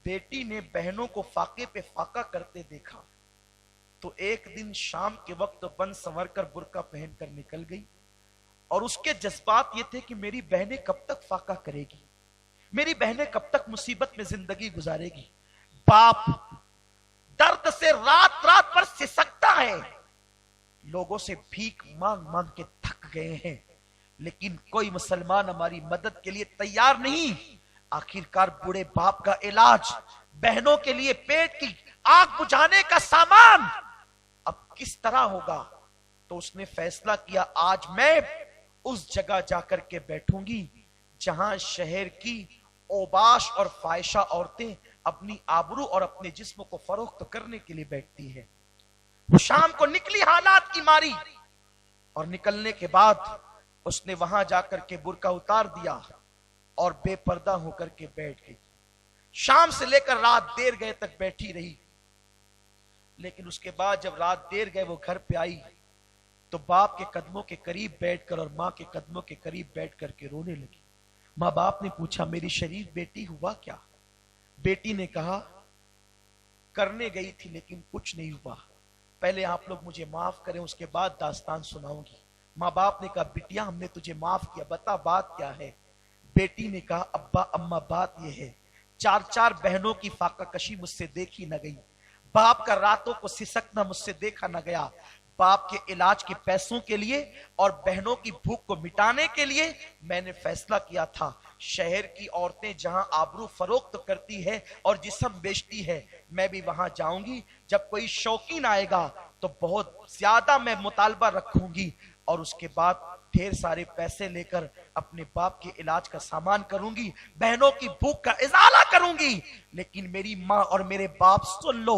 بیٹی نے بہنوں کو فاقے پہ فاقہ کرتے دیکھا تو ایک دن شام کے وقت بن سنور کر برقع پہن کر نکل گئی، اور اس کے جذبات یہ تھے کہ میری بہنیں کب تک فاقہ کرے گی، میری بہنیں کب تک مصیبت میں زندگی گزارے گی۔ باپ درد سے رات رات پر سسکتا ہے، لوگوں سے بھیک مانگ مانگ کے تھک گئے ہیں، لیکن کوئی مسلمان ہماری مدد کے لیے تیار نہیں۔ آخرکار بوڑھے باپ کا علاج، بہنوں کے لیے پیٹ کی آگ بجھانے کا سامان اب کس طرح ہوگا؟ تو اس نے فیصلہ کیا آج میں اس جگہ جا کر کے بیٹھوں گی جہاں شہر کی اوباش اور فاحشہ عورتیں اپنی آبرو اور اپنے جسم کو فروخت کرنے کے لیے بیٹھتی ہے۔ وہ شام کو نکلی حالات کی ماری، اور نکلنے کے بعد اس نے وہاں جا کر کے برقع اتار دیا اور بے پردہ ہو کر کے بیٹھ گئی۔ شام سے لے کر رات دیر گئے تک بیٹھی رہی، لیکن اس کے بعد جب رات دیر گئے وہ گھر پہ آئی تو باپ کے قدموں کے قریب بیٹھ کر اور ماں کے قدموں کے قریب بیٹھ کر کے رونے لگی۔ ماں باپ نے پوچھا میری شریف بیٹی ہوا کیا؟ بیٹی نے کہا کرنے گئی تھی لیکن کچھ نہیں ہوا، پہلے آپ لوگ مجھے معاف کریں اس کے بعد داستان سناؤں گی۔ ماں باپ نے کہا بٹیا ہم نے تجھے معاف کیا، بتا بات کیا ہے؟ بیٹی نے کہا ابا اما بات یہ ہے 4 بہنوں کی فاقہ کشی مجھ سے دیکھی نہ گئی، باپ کا راتوں کو سسکنا مجھ سے دیکھا نہ گیا، باپ کے علاج کے پیسوں کے لیے اور بہنوں کی بھوک کو مٹانے کے لیے میں نے فیصلہ کیا تھا شہر کی عورتیں جہاں آبرو فروخت کرتی ہے اور جسم بیچتی ہے میں بھی وہاں جاؤں گی، جب کوئی شوقین آئے گا تو بہت زیادہ میں مطالبہ رکھوں گی اور اس کے بعد ڈھیر سارے پیسے لے کر اپنے باپ کے علاج کا سامان کروں گی، بہنوں کی بھوک کا ازالہ کروں گی۔ لیکن میری ماں اور میرے باپ سن لو،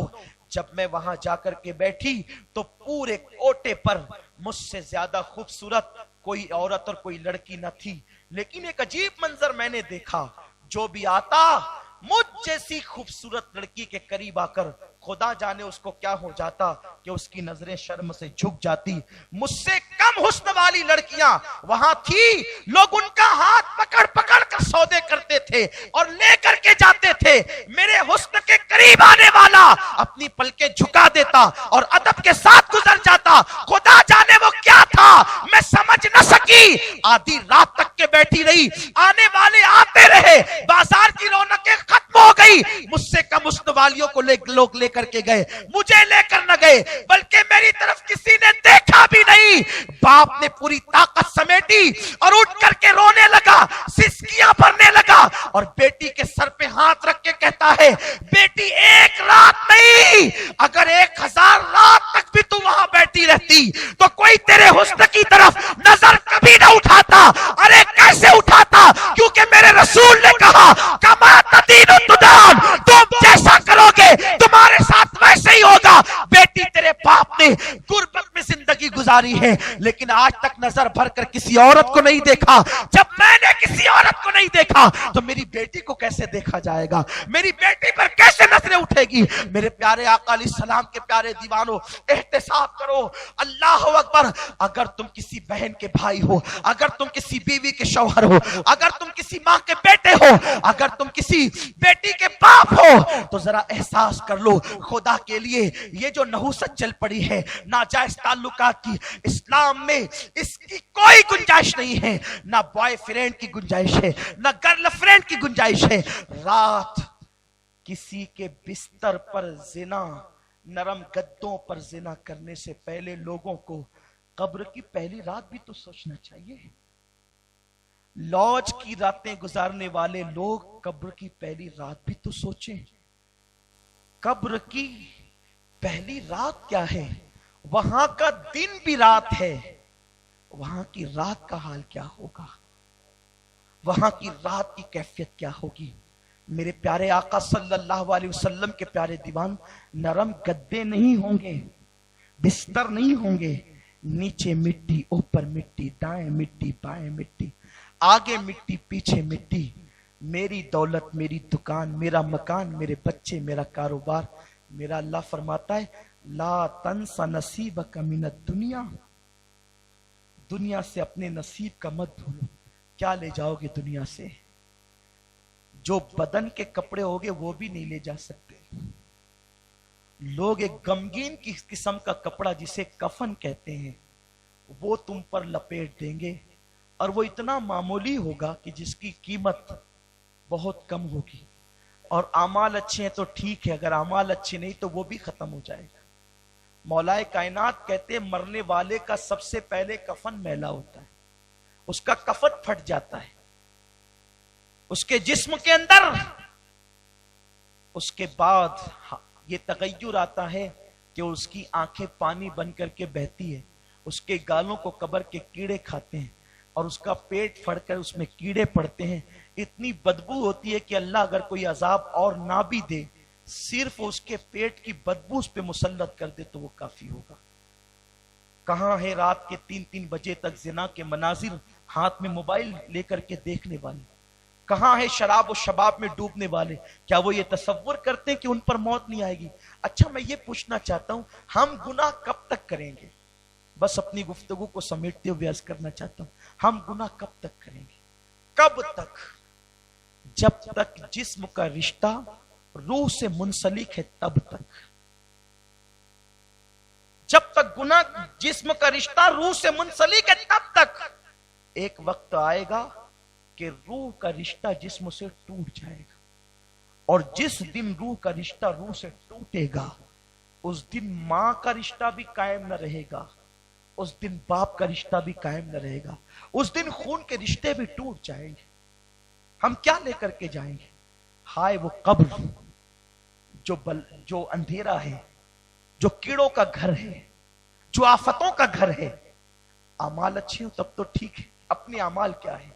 جب میں وہاں جا کر کے بیٹھی تو پورے کوٹے پر مجھ سے زیادہ خوبصورت کوئی عورت اور کوئی لڑکی نہ تھی، لیکن ایک عجیب منظر میں نے دیکھا، جو بھی آتا مجھ جیسی خوبصورت لڑکی کے قریب آ کر خدا جانے اس کو کیا ہو جاتا کہ اس کی نظریں شرم سے جھک جاتی۔ مجھ سے کم حسن والی لڑکیاں وہاں تھی، لوگ ان کا ہاتھ پکڑ پکڑ کر سودے کرتے تھے اور لے کر کے جاتے تھے، میرے حسن کے قریب آنے والا اپنی پلکیں جھکا دیتا اور ادب کے ساتھ گزر جاتا۔ خدا جانے وہ کیا تھا میں سمجھ نہ سکی، آدھی رات تک کے بیٹھی رہی، آنے والے آتے رہے، بازار کی رونقیں ختم ہو گئی، مجھ سے کم حسن والیوں کو لوگ لے کر کے گئے، مجھے لے کر نہ گئے، بلکہ میری طرف کسی نے دیکھا بھی نہیں۔ باپ نے پوری طاقت سمیٹی اور اٹھ کر کے رونے لگا، سسکیاں بھرنے لگا اور بیٹی کے سر پہ ہاتھ رکھ کے کہتا ہے بیٹی ایک رات نہیں، اگر 1000 رات تک بھی تو وہاں بیٹھی رہتی تو کوئی تیرے حسن کی طرف نظر کبھی نہ اٹھاتا۔ ارے کیسے اٹھاتا؟ کیونکہ میرے رسول نے کہا کما تدین تدان، تم جیسا کرو گے تمہارے ساتھ ویسے ہی ہوگا۔ بیٹی تیرے باپ نے غربت میں زندگی گزاری ہے لیکن آج تک نظر بھر کر کسی عورت کو نہیں دیکھا، جب میں نے کسی عورت کو نہیں دیکھا تو میری بیٹی کو کیسے دیکھا جائے گا، میری بیٹی پر کیسے نظریں اٹھے گی؟ میرے پیارے آقا علیہ السلام کے پیارے دیوانوں احتساب کرو، اللہ اکبر، اگر تم کسی بہن کے بھائی ہو، اگر تم کسی بیوی کے شوہر ہو، اگر تم کسی ماں کے بیٹے ہو، اگر تم کسی بیٹی کے باپ ہو تو ذرا احساس کر لو خدا کے لیے یہ جو نحوست چل پڑی ہے ناجائز تعلقات کی، اسلام میں اس کی کوئی گنجائش نہیں ہے، نہ بوائے فرینڈ کی گنجائش ہے، نہ گرل فرینڈ کی گنجائش ہے۔ رات کسی کے بستر پر زنا، نرم گدوں پر زنا کرنے سے پہلے لوگوں کو قبر کی پہلی رات بھی تو سوچنا چاہیے۔ لاج کی راتیں گزارنے والے لوگ قبر کی پہلی رات بھی تو سوچیں، قبر کی پہلی رات کیا ہے؟ وہاں کا دن بھی رات ہے، وہاں کی رات کا حال کیا ہوگا، وہاں کی رات کی کیفیت کیا ہوگی۔ میرے پیارے آقا صلی اللہ علیہ وسلم کے پیارے دیوان، نرم گدے نہیں ہوں گے، بستر نہیں ہوں گے، نیچے مٹی، اوپر مٹی، دائیں مٹی، بائیں مٹی، آگے مٹی، پیچھے مٹی، میری دولت، میری دکان، میرا مکان، میرے بچے، میرا کاروبار۔ میرا اللہ فرماتا ہے لا تنس نصیبک من الدنیا، دنیا سے اپنے نصیب کا مت بھولو۔ کیا لے جاؤ گے دنیا سے؟ جو بدن کے کپڑے ہوگے وہ بھی نہیں لے جا سکتے۔ لوگ ایک غمگین کی قسم کا کپڑا جسے کفن کہتے ہیں وہ تم پر لپیٹ دیں گے، اور وہ اتنا معمولی ہوگا کہ جس کی قیمت بہت کم ہوگی۔ اور اعمال اچھے ہیں تو ٹھیک ہے، اگر اعمال اچھے نہیں تو وہ بھی ختم ہو جائے گا۔ مولا کائنات کہتے ہیں مرنے والے کا سب سے پہلے کفن میلا ہوتا ہے، اس کا کفن پھٹ جاتا ہے، اس کے جسم کے اندر اس کے بعد یہ تغیر آتا ہے کہ اس کی آنکھیں پانی بن کر کے بہتی ہے، اس کے گالوں کو قبر کے کیڑے کھاتے ہیں، اور اس کا پیٹ پھڑ کر اس میں کیڑے پڑتے ہیں، اتنی بدبو ہوتی ہے کہ اللہ اگر کوئی عذاب اور نہ بھی دے، صرف اس کے پیٹ کی بدبو اس پہ مسلط کر دے تو وہ کافی ہوگا۔ کہاں ہے رات کے 3 بجے تک زنا کے مناظر ہاتھ میں موبائل لے کر کے دیکھنے والے؟ کہاں ہے شراب و شباب میں ڈوبنے والے؟ کیا وہ یہ تصور کرتے ہیں کہ ان پر موت نہیں آئے گی؟ اچھا میں یہ پوچھنا چاہتا ہوں، ہم گناہ کب تک کریں گے؟ بس اپنی گفتگو کو سمیٹتے ہوئے عرض کرنا چاہتا ہوں، ہم گناہ کب تک کریں گے؟ کب تک؟ جب تک جسم کا رشتہ روح سے منسلک ہے تب تک۔ جب تک گناہ جسم کا رشتہ روح سے منسلک ہے تب تک۔ ایک وقت آئے گا کہ روح کا رشتہ جسم سے ٹوٹ جائے گا، اور جس دن روح کا رشتہ روح سے ٹوٹے گا اس دن ماں کا رشتہ بھی قائم نہ رہے گا، اس دن باپ کا رشتہ بھی قائم نہ رہے گا، اس دن خون کے رشتے بھی ٹوٹ جائیں گے۔ ہم کیا لے کر کے جائیں گے؟ ہائے وہ قبر جو اندھیرا ہے، جو کیڑوں کا گھر ہے، جو آفتوں کا گھر ہے۔ اعمال اچھے ہو تب تو ٹھیک ہے، اپنے اعمال کیا ہے؟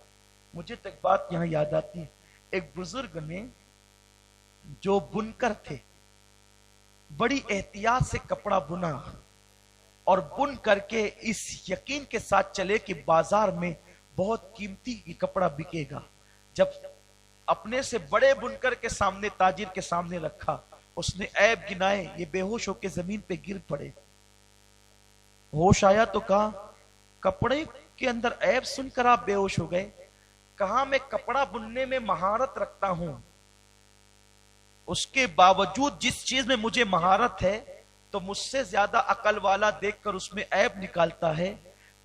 مجھے تو ایک بات یہاں یاد آتی ہے، ایک بزرگ نے جو بنکر تھے بڑی احتیاط سے کپڑا بنا، اور بن کر کے اس یقین کے ساتھ چلے کہ بازار میں بہت قیمتی کپڑا بکے گا۔ جب اپنے سے بڑے بنکر کے سامنے، تاجر کے سامنے رکھا، اس نے عیب گنائے، یہ بے ہوش ہو کے زمین پہ گر پڑے۔ ہوش آیا تو کہا کپڑے کے اندر عیب سن کر آپ بے ہوش ہو گئے؟ کہا میں کپڑا بننے میں مہارت رکھتا ہوں، اس کے باوجود جس چیز میں مجھے مہارت ہے تو مجھ سے زیادہ عقل والا دیکھ کر اس میں عیب نکالتا ہے۔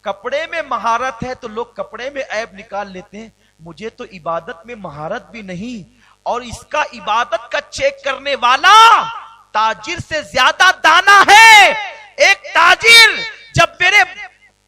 کپڑے میں مہارت ہے تو لوگ کپڑے میں عیب نکال لیتے ہیں، مجھے تو عبادت میں مہارت بھی نہیں، اور اس کا عبادت کا چیک کرنے والا تاجر سے زیادہ دانا ہے۔ ایک تاجر جب میرے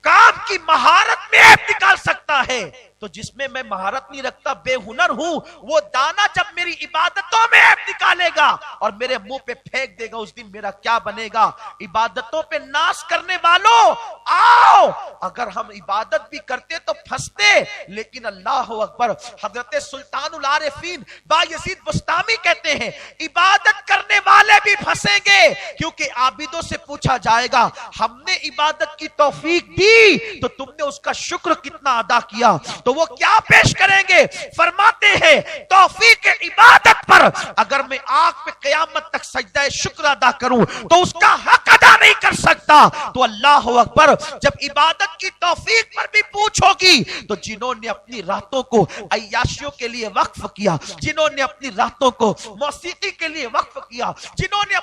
کام کی مہارت میں عیب نکال سکتا ہے تو جس میں مہارت نہیں رکھتا، بے ہنر ہوں، وہ دانا جب میری عبادتوں میں عیب نکالے گا اور میرے منہ پہ پھینک دے گا، اس دن میرا کیا بنے گا؟ عبادتوں پہ ناز کرنے والوں آؤ، اگر ہم عبادت بھی کرتے تو پھنستے، لیکن اللہ اکبر، حضرت سلطان العارفین بایزید بستامی کہتے ہیں عبادت کرنے والے بھی پھنسیں گے، کیونکہ عابدوں سے پوچھا جائے گا ہم نے عبادت کی توفیق دی تو تم نے اس کا شکر کتنا ادا کیا؟ تو وہ کیا پیش کریں گے؟ فرماتے ہیں توفیق عبادت پر اگر میں آنکھ پہ قیامت تک سجدہ شکر ادا کروں تو اس کا حق ادا نہیں کر سکتا۔ تو اللہ اکبر، جب عبادت کی توفیق پر بھی پوچھو گی تو جنہوں نے اپنی راتوں کو عیاشیوں کے لیے وقف کیا، جنہوں نے اپنی راتوں کو موسیقی کے لیے وقف کیا، جنہوں نے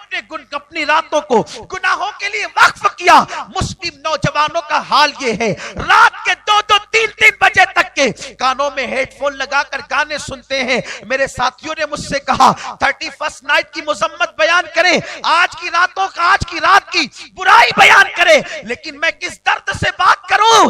اپنی راتوں کو گناہوں کے لیے وقف کیا، مسلم نوجوانوں کا حال یہ ہے رات کے 2-2 3-3 بجے تک کے کانوں میں ہیڈ فون لگا کر گانے سنتے ہیں۔ میرے ساتھیوں نے مجھ سے کہا 31st نائٹ کی مذمت بیان کریں، آج کی رات کی برائی بیان کریں، لیکن میں کس درد سے بات کروں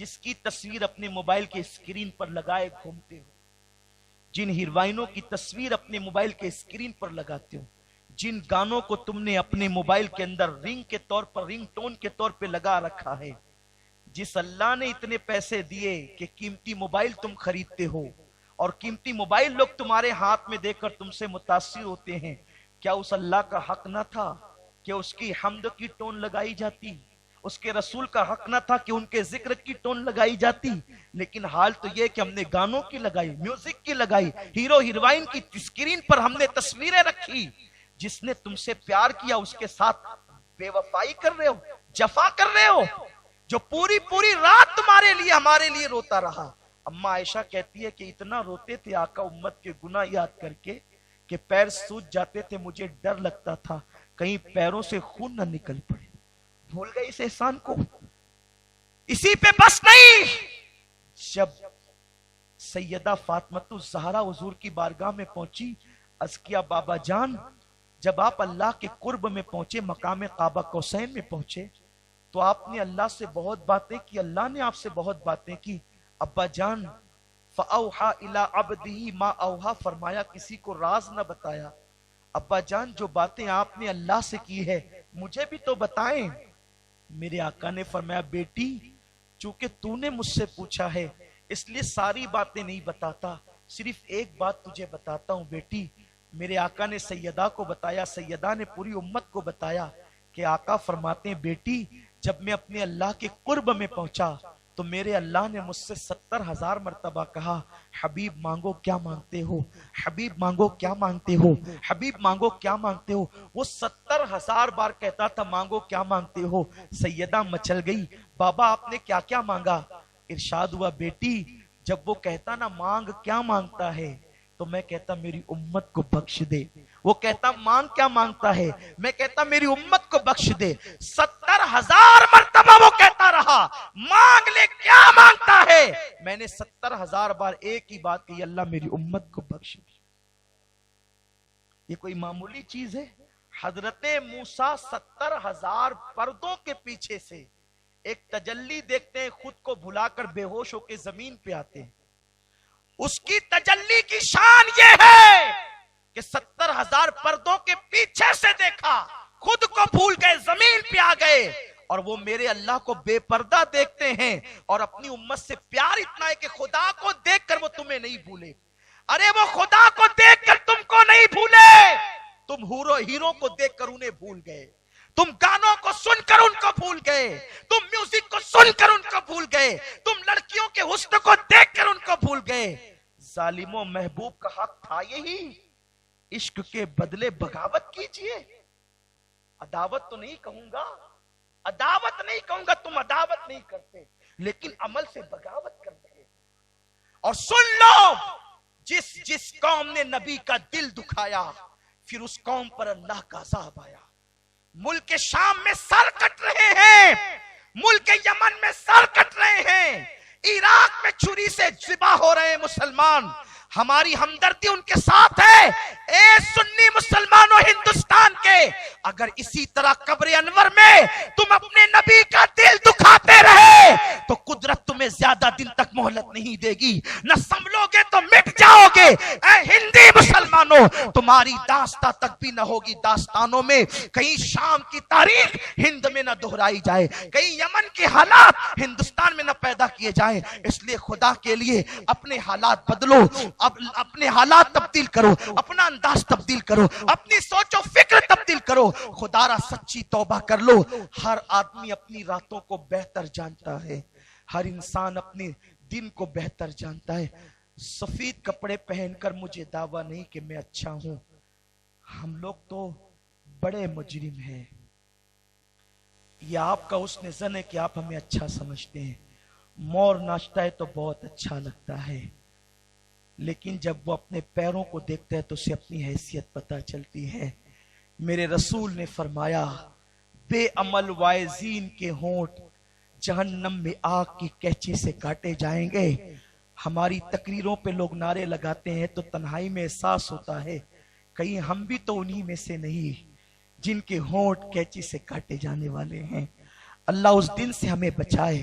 جس کی تصویر اپنے موبائل کے اسکرین پر لگائے گھومتے ہو، جن ہیروئنوں کی تصویر اپنے موبائل کے اسکرین پر لگاتے ہو، جن گانوں کو تم نے اپنے موبائل کے اندر رنگ کے طور پر، رنگ ٹون کے طور پہ لگا رکھا ہے، جس اللہ نے اتنے پیسے دیے کہ قیمتی موبائل تم خریدتے ہو اور قیمتی موبائل لوگ تمہارے ہاتھ میں دے کر تم سے متاثر ہوتے ہیں، کیا اس اللہ کا حق نہ تھا کہ اس کی حمد کی ٹون لگائی جاتی؟ اس کے رسول کا حق نہ تھا کہ ان کے ذکر کی ٹون لگائی جاتی؟ لیکن حال تو یہ کہ ہم نے گانوں کی لگائی، میوزک کی لگائی، ہیرو ہیروئن کی اسکرین پر ہم نے تصویریں رکھی۔ جس نے تم سے پیار کیا اس کے ساتھ بے وفائی کر رہے ہو، جفا کر رہے ہو، جو پوری پوری رات تمہارے لیے ہمارے لیے روتا رہا۔ اماں عائشہ کہتی ہے کہ اتنا روتے تھے آقا امت کے گناہ یاد کر کے کہ پیر سوج جاتے تھے، مجھے ڈر لگتا تھا کہیں پیروں سے خون نہ نکل پڑے۔ بھول گئے اس احسان کو؟ اسی پہ بس نہیں، جب سیدہ فاطمہ الزہرا حضور کی بارگاہ میں پہنچی، عرض کیا بابا جان، جب آپ اللہ کے قرب میں پہنچے، مقام قاب قوسین میں پہنچے، تو آپ نے اللہ سے بہت باتیں کی، اللہ نے آپ سے بہت باتیں کی۔ ابا جان، فَأَوْحَا إِلَىٰ عَبْدِهِ مَا أَوْحَا، فرمایا کسی کو راز نہ بتایا۔ ابا جان، جو باتیں آپ نے اللہ سے کی ہے مجھے بھی تو بتائیں۔ میرے آقا نے فرمایا بیٹی، چونکہ تو نے مجھ سے پوچھا ہے اس لیے ساری باتیں نہیں بتاتا، صرف ایک بات تجھے بتاتا ہوں بیٹی۔ میرے آقا نے سیدہ کو بتایا، سیدہ نے پوری امت کو بتایا کہ آقا فرماتے ہیں بیٹی، جب میں اپنے اللہ کے قرب میں پہنچا تو میرے اللہ نے مجھ سے 70,000 مرتبہ کہا حبیب مانگو کیا مانگتے ہو، حبیب مانگو کیا مانگتے ہو، حبیب مانگو کیا مانگتے ہو۔ وہ 70,000 بار کہتا تھا مانگو کیا مانگتے ہو۔ سیدہ مچل گئی، بابا آپ نے کیا کیا مانگا؟ ارشاد ہوا بیٹی، جب وہ کہتا نا مانگ کیا مانگتا ہے تو میں کہتا میری امت کو بخش دے۔ وہ کہتا مانگ کیا مانگتا ہے، میں کہتا میری امت کو بخش دے۔ 70,000 مرتبہ وہ کہتا رہا مانگ لے کیا مانگتا ہے، میں نے 70,000 بار ایک ہی بات کہی، اللہ میری امت کو بخش دے۔ یہ کوئی معمولی چیز ہے؟ حضرت موسیٰ 70,000 پردوں کے پیچھے سے ایک تجلی دیکھتے ہیں، خود کو بھلا کر بے ہوش ہو کے زمین پہ آتے ہیں۔ اس کی تجلی کی شان یہ ہے کہ 70,000 پردوں کے پیچھے سے دیکھا، خود کو بھول گئے، زمین پہ آ گئے، اور وہ میرے اللہ کو بے پردہ دیکھتے ہیں اور اپنی امت سے پیار اتنا ہے کہ خدا کو دیکھ کر وہ تمہیں نہیں بھولے۔ ارے وہ خدا کو دیکھ کر تم کو نہیں بھولے، تم ہیرو کو دیکھ کر انہیں بھول گئے، تم گانوں کو سن کر ان کو بھول گئے، تم میوزک کو سن کر ان کو بھول گئے، تم لڑکیوں کے حسن کو دیکھ کر ان کو بھول گئے۔ ظالموں، محبوب کا حق تھا یہی، عشق کے بدلے بغاوت کیجئے۔ عداوت تو نہیں کہوں گا، عداوت نہیں کہوں گا، تم عداوت نہیں کرتے لیکن عمل سے بغاوت کر رہے۔ اور سن لو، جس قوم نے نبی کا دل دکھایا پھر اس قوم پر اللہ کا عذاب آیا۔ ملک شام میں سر کٹ رہے ہیں، ملک یمن میں سر کٹ رہے ہیں، عراق میں چھری سے ذبح ہو رہے ہیں مسلمان، ہماری ہمدردی ان کے ساتھ ہے۔ اے سنی مسلمانوں ہندوستان کے، اگر اسی طرح قبر انور میں تم اپنے نبی کا دل دکھاتے رہے تو قدرت تمہیں زیادہ دن تک مہلت نہیں دے گی، نہ سنبھلو گے تو مٹ جاؤ گے۔ اے ہندی مسلمانوں، تمہاری داستان تک بھی نہ ہوگی داستانوں میں، کہیں شام کی تاریخ ہند میں نہ دہرائی جائے، کہیں یمن کے حالات ہندوستان میں نہ پیدا کیے جائیں۔ اس لیے خدا کے لیے اپنے حالات بدلو، اپنے حالات تبدیل کرو، اپنا انداز تبدیل کرو، اپنی سوچ و فکر تبدیل کرو، خدا را سچی توبہ کر لو۔ ہر آدمی اپنی راتوں کو بہتر جانتا ہے، ہر انسان اپنے دن کو بہتر جانتا ہے۔ سفید کپڑے پہن کر مجھے دعویٰ نہیں کہ میں اچھا ہوں، ہم لوگ تو بڑے مجرم ہیں۔ یہ آپ کا حسن ظن ہے کہ آپ ہمیں اچھا سمجھتے ہیں۔ مور ناچتا ہے تو بہت اچھا لگتا ہے، لیکن جب وہ اپنے پیروں کو دیکھتا ہے تو اسے اپنی حیثیت پتہ چلتی ہے۔ میرے رسول نے فرمایا بے عمل وائزین کے ہونٹ جہنم میں آگ کی کینچی سے کاٹے جائیں گے۔ ہماری تقریروں پہ لوگ نعرے لگاتے ہیں تو تنہائی میں احساس ہوتا ہے کہیں ہم بھی تو انہی میں سے نہیں جن کے ہونٹ کینچی سے کاٹے جانے والے ہیں۔ اللہ اس دن سے ہمیں بچائے،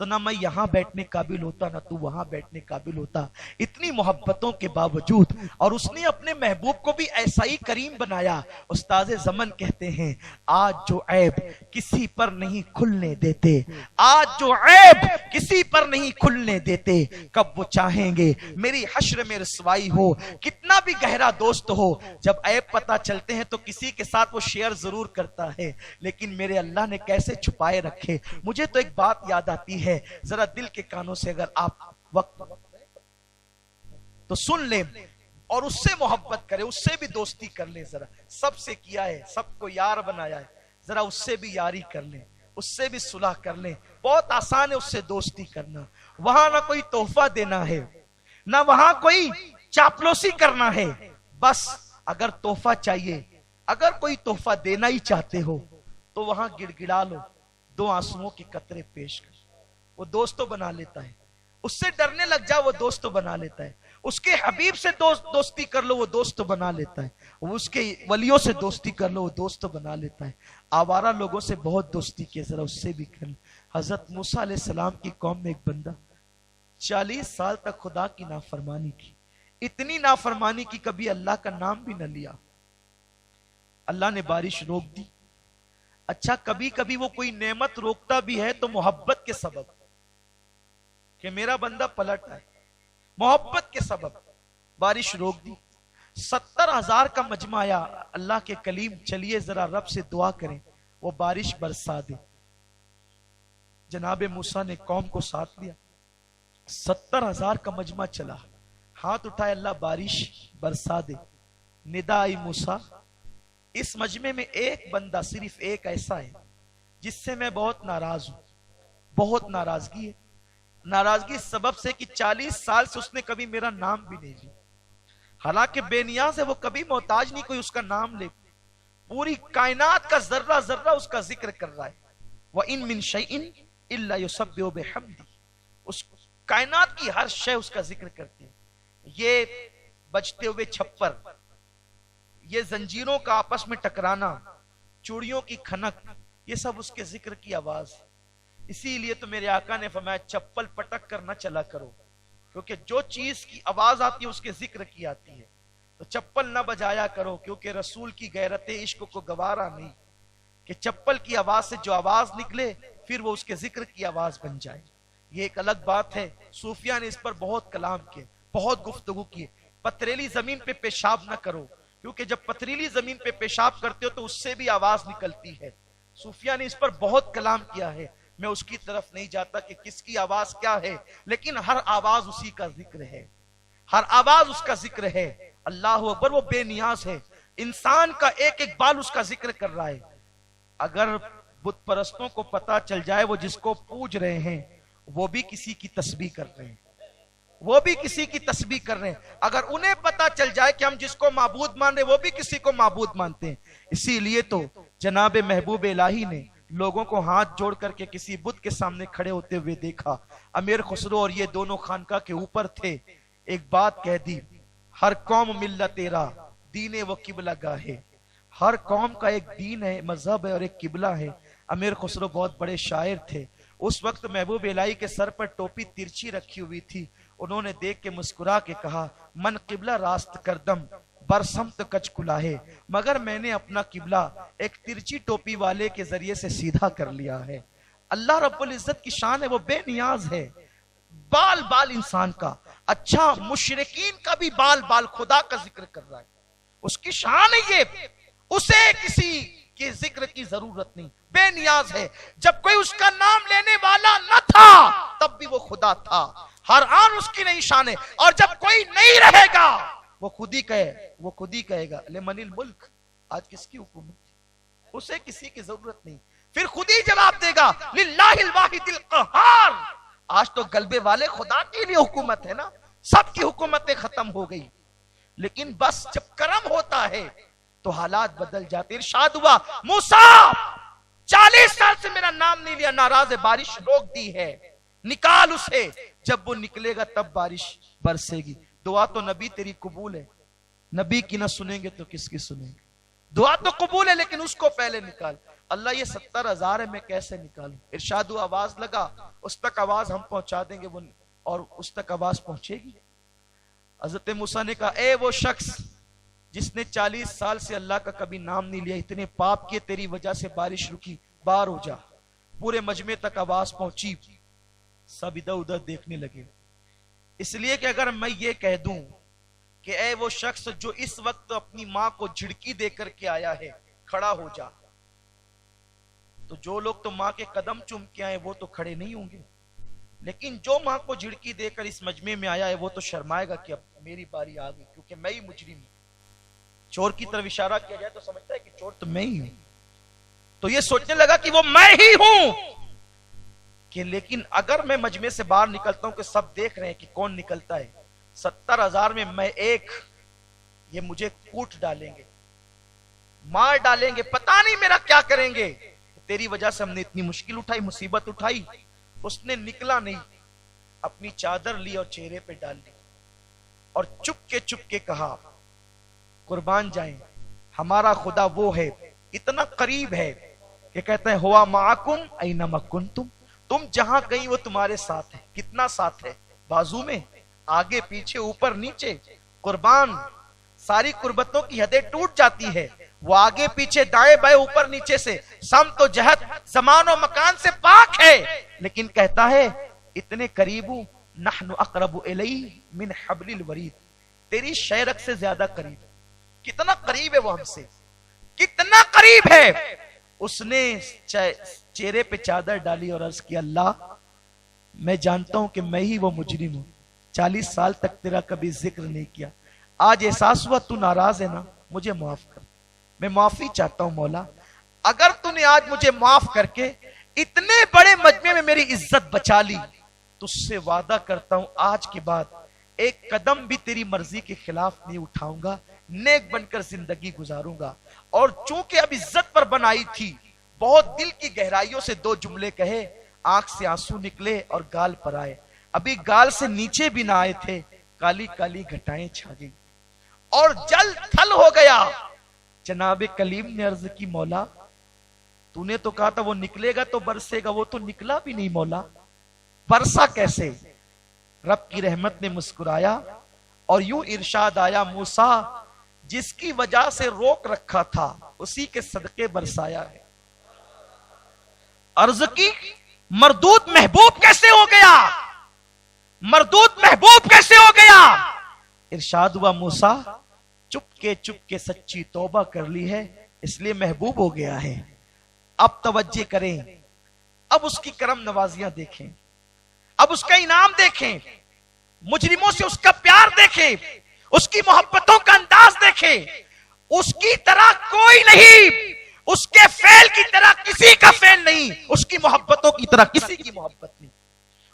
تو نہ میں یہاں بیٹھنے قابل ہوتا نہ تو وہاں بیٹھنے قابل ہوتا. اتنی محبتوں کے باوجود, اور اس نے اپنے محبوب کو بھی ایسا ہی کریم بنایا. استاد زمن کہتے ہیں آج جو عیب کسی پر نہیں کھلنے دیتے, آج جو عیب کسی پر نہیں کھلنے دیتے, کب وہ چاہیں گے میری حشر میں رسوائی ہو. کتنا بھی گہرا دوست ہو, جب عیب پتہ چلتے ہیں تو کسی کے ساتھ وہ شیئر ضرور کرتا ہے, لیکن میرے اللہ نے کیسے چھپائے رکھے. مجھے تو ایک بات یاد آتی ہے, ذرا دل کے کانوں سے اگر آپ وقت تو سن لیں اور اس سے محبت کریں, اس سے بھی دوستی کر لیں. ذرا سب سے کیا ہے, سب کو یار بنایا ہے, ذرا اس سے بھی یاری کر لیں, اس سے بھی صلح کر لیں. بہت آسان ہے اس سے دوستی کرنا. وہاں نہ کوئی تحفہ دینا ہے, نہ وہاں کوئی چاپلوسی کرنا ہے. بس اگر تحفہ چاہیے, اگر کوئی تحفہ دینا ہی چاہتے ہو تو وہاں گڑ گڑا لو, 2 آنسوؤں کی قطرے پیش کر. وہ دوستو بنا لیتا ہے. اس سے ڈرنے لگ جاؤ, وہ دوستو بنا لیتا ہے. اس کے حبیب سے دوستی کر لو, وہ دوستو بنا لیتا ہے. اس کے ولیوں سے دوستی کر لو, وہ دوستو بنا لیتا ہے. آوارہ لوگوں سے بہت دوستی کی, ذرا اس سے بھی کر لیں. حضرت موسیٰ علیہ السلام کی قوم میں ایک بندہ 40 سال تک خدا کی نافرمانی کی. اتنی نافرمانی کی کبھی اللہ کا نام بھی نہ لیا. اللہ نے بارش روک دی. اچھا کبھی کبھی وہ کوئی نعمت روکتا بھی ہے تو محبت کے سبب, کہ میرا بندہ پلٹ آئے, محبت کے سبب بارش روک دی. 70,000 کا مجمع آیا. اللہ کے کلیم چلیے ذرا رب سے دعا کریں وہ بارش برسا دے. جناب موسیٰ نے قوم کو ساتھ لیا. 70,000 کا مجمع چلا, ہاتھ اٹھائے اللہ بارش برسا دے. ندا آئی موسیٰ, اس مجمع میں ایک بندہ, صرف ایک ایسا ہے جس سے میں بہت ناراض ہوں. بہت ناراضگی ہے. ناراضگی اس سبب سے کہ 40 سال سے اس نے کبھی میرا نام بھی نہیں لیا. حالانکہ بے نیاز ہے, وہ کبھی محتاج نہیں کوئی اس کا نام لے. پوری کائنات کا ذرہ ذرہ اس کا ذکر کر رہا ہے. وَإِن مِّن شَيْءٍ إِلَّا يُسَبِّحُ بِحَمْدِهِ, اس کائنات کی ہر شے اس کا ذکر کرتی ہے. یہ بجتے ہوئے چھپر, یہ زنجیروں کا آپس میں ٹکرانا, چوڑیوں کی کھنک, یہ سب اس کے ذکر کی آواز. اسی لیے تو میرے آقا نے فرمایا چپل پٹک کر نہ چلا کرو, کیونکہ جو چیز کی آواز آتی ہے اس کے ذکر کی آتی ہے. تو چپل نہ بجایا کرو, کیونکہ رسول کی غیرت عشق کو گوارا نہیں کہ چپل کی آواز سے جو آواز نکلے پھر وہ اس کے ذکر کی آواز بن جائے. یہ ایک الگ بات ہے. صوفیہ نے اس پر بہت کلام کیے, بہت گفتگو کی. پتریلی زمین پہ پیشاب نہ کرو, کیونکہ جب پتریلی زمین پہ پیشاب کرتے ہو تو اس سے بھی آواز نکلتی ہے. صوفیہ نے اس پر بہت کلام کیا ہے. میں اس کی طرف نہیں جاتا کہ کس کی آواز کیا ہے, لیکن ہر آواز اسی کا ذکر ہے, ہر آواز اس کا ذکر ہے. اللہ اکبر, وہ بے نیاز ہے. انسان کا ایک ایک بال اس کا ذکر کر رہا ہے. اگر بت پرستوں کو پتا چل جائے وہ جس کو پوج رہے ہیں وہ بھی کسی کی تسبیح کر رہے ہیں, وہ بھی کسی کی تسبیح کر رہے ہیں, اگر انہیں پتا چل جائے کہ ہم جس کو معبود مان رہے وہ بھی کسی کو معبود مانتے ہیں. اسی لیے تو جناب محبوب الہی نے لوگوں کو ہاتھ جوڑ کر کے کسی بت کے سامنے کھڑے ہوتے ہوئے دیکھا. امیر خسرو اور یہ دونوں خانقاہ کے اوپر تھے. ایک بات کہہ دی, ہر قوم ملت تیرا دین و قبلہ گاہ ہے. ہر قوم کا ایک دین ہے, مذہب ہے اور ایک قبلہ ہے. امیر خسرو بہت بڑے شاعر تھے. اس وقت محبوب الہی کے سر پر ٹوپی ترچھی رکھی ہوئی تھی. انہوں نے دیکھ کے مسکرا کے کہا من قبلہ راست کردم برسمت کچ کلا ہے, مگر میں نے اپنا قبلہ ایک ترچی ٹوپی والے کے ذریعے سے سیدھا کر لیا ہے. اللہ رب العزت کی شان ہے, وہ بے نیاز ہے. بال بال انسان کا, اچھا مشرکین کا بھی بال بال خدا کا ذکر کر رہا ہے. اس کی شان ہے یہ, اسے کسی کے ذکر کی ضرورت نہیں, بے نیاز ہے. جب کوئی اس کا نام لینے والا نہ تھا تب بھی وہ خدا تھا. ہر آن اس کی نئی شان ہے, اور جب کوئی نہیں رہے گا وہ خود ہی کہے گا لمن الملک, آج کس کی حکومت, اسے کسی کی ضرورت نہیں. پھر خود ہی جواب دے گا للہ الواحد القہار. آج تو غلبے والے خدا کے لیے حکومت ہے نا, سب کی حکومتیں ختم ہو گئی. لیکن بس جب کرم ہوتا ہے تو حالات بدل جاتے. ارشاد ہوا موسیٰ 40 سال سے میرا نام نہیں لیا, ناراض ہے, بارش روک دی ہے, نکال اسے. جب وہ نکلے گا تب بارش برسے گی. دعا تو نبی تیری قبول ہے, نبی کی نہ سنیں گے تو کس کی سنیں گے. دعا تو قبول ہے لیکن اس کو پہلے نکال. اللہ یہ 70,000 ہے میں کیسے نکالوں؟ ارشاد ہوا آواز لگا، اس تک آواز ہم پہنچا دیں گے، وہ اور اس تک آواز پہنچے گی۔ حضرت موسیٰ نے کہا اے وہ شخص جس نے 40 سال سے اللہ کا کبھی نام نہیں لیا، اتنے پاپ کیے، تیری وجہ سے بارش رکی، باہر ہو جا۔ پورے مجمع تک آواز پہنچی، سب ادھر ادھر دیکھنے لگے، اس لیے کہ اگر میں یہ کہہ دوں کہ اے وہ شخص جو اس وقت اپنی ماں کو جھڑکی دے کر کے آیا ہے کھڑا ہو جا، تو جو لوگ تو ماں کے قدم چوم کے آئے وہ تو کھڑے نہیں ہوں گے، لیکن جو ماں کو جھڑکی دے کر اس مجمع میں آیا ہے وہ تو شرمائے گا کہ اب میری باری آ گئی، کیونکہ میں ہی مجرم ہوں۔ چور کی طرف اشارہ کیا جائے تو سمجھتا ہے کہ چور تو میں ہی ہوں، تو یہ سوچنے لگا کہ وہ میں ہی ہوں، کہ لیکن اگر میں مجمع سے باہر نکلتا ہوں کہ سب دیکھ رہے ہیں کہ کون نکلتا ہے، 70,000 میں ایک، یہ مجھے کوٹ ڈالیں گے، مار ڈالیں گے، پتہ نہیں میرا کیا کریں گے، تیری وجہ سے ہم نے اتنی مشکل اٹھائی، مصیبت اٹھائی۔ اس نے نکلا نہیں، اپنی چادر لی اور چہرے پہ ڈال لی اور چپ کے کہا قربان جائیں ہمارا خدا وہ ہے، اتنا قریب ہے کہ کہتا ہے ہوا معکم اینما کنتم، تم جہاں کہیں وہ تمہارے ساتھ ہے۔ کتنا ساتھ ہے؟ بازو میں، آگے پیچھے، اوپر نیچے۔ قربان ساری قربتوں کی حدیں ٹوٹ جاتی ہے، وہ آگے پیچھے، دائیں بائیں، اوپر نیچے سے، سمت و جہت، زمان و مکان سے پاک ہے، لیکن کہتا ہے اتنے قریب ہوں، نحن اقرب الیہ من حبل الورید، تیری شیرک سے زیادہ قریب۔ کتنا قریب ہے وہ ہم سے، کتنا قریب ہے۔ اس نے چہرے پہ چادر ڈالی اور عرض کیا اللہ میں جانتا ہوں کہ میں ہی وہ مجرم ہوں، 40 سال تک تیرا کبھی ذکر نہیں کیا، آج احساس ہوا تو ناراض ہے نا، مجھے معاف کر، میں معافی چاہتا ہوں مولا، اگر تو نے آج مجھے معاف کر کے اتنے بڑے مجمع میں میری عزت بچا لی، تجھ سے وعدہ کرتا ہوں آج کے بعد ایک قدم بھی تیری مرضی کے خلاف نہیں اٹھاؤں گا، نیک بن کر زندگی گزاروں گا۔ اور چونکہ اب عزت پر بنائی تھی، بہت دل کی گہرائیوں سے 2 جملے کہے، آنکھ سے آنسو نکلے اور گال پر آئے، ابھی گال سے نیچے بھی نہ آئے تھے، کالی کالی گھٹائیں چھا گئی اور جل تھل ہو گیا۔ جناب کلیم نے عرض کی مولا تو نے تو کہا تھا وہ نکلے گا تو برسے گا، وہ تو نکلا بھی نہیں مولا، برسا کیسے؟ رب کی رحمت نے مسکرایا اور یوں ارشاد آیا موسیٰ جس کی وجہ سے روک رکھا تھا اسی کے صدقے برسایا ہے۔ عرض کی مردود محبوب کیسے ہو گیا؟ مردود محبوب کیسے ہو گیا؟ ارشاد ہوا موسیٰ چپ کے سچی توبہ کر لی ہے اس لیے محبوب ہو گیا ہے۔ اب توجہ کریں، اب اس کی کرم نوازیاں دیکھیں، اب اس کا انعام دیکھیں، مجرموں سے اس کا پیار دیکھیں، اس کی محبتوں کا انداز دیکھیں، اس کی طرح کوئی نہیں، اس کے فعل کی طرح کسی کا فعل نہیں، اس کی محبتوں کی طرح کسی کی محبت نہیں،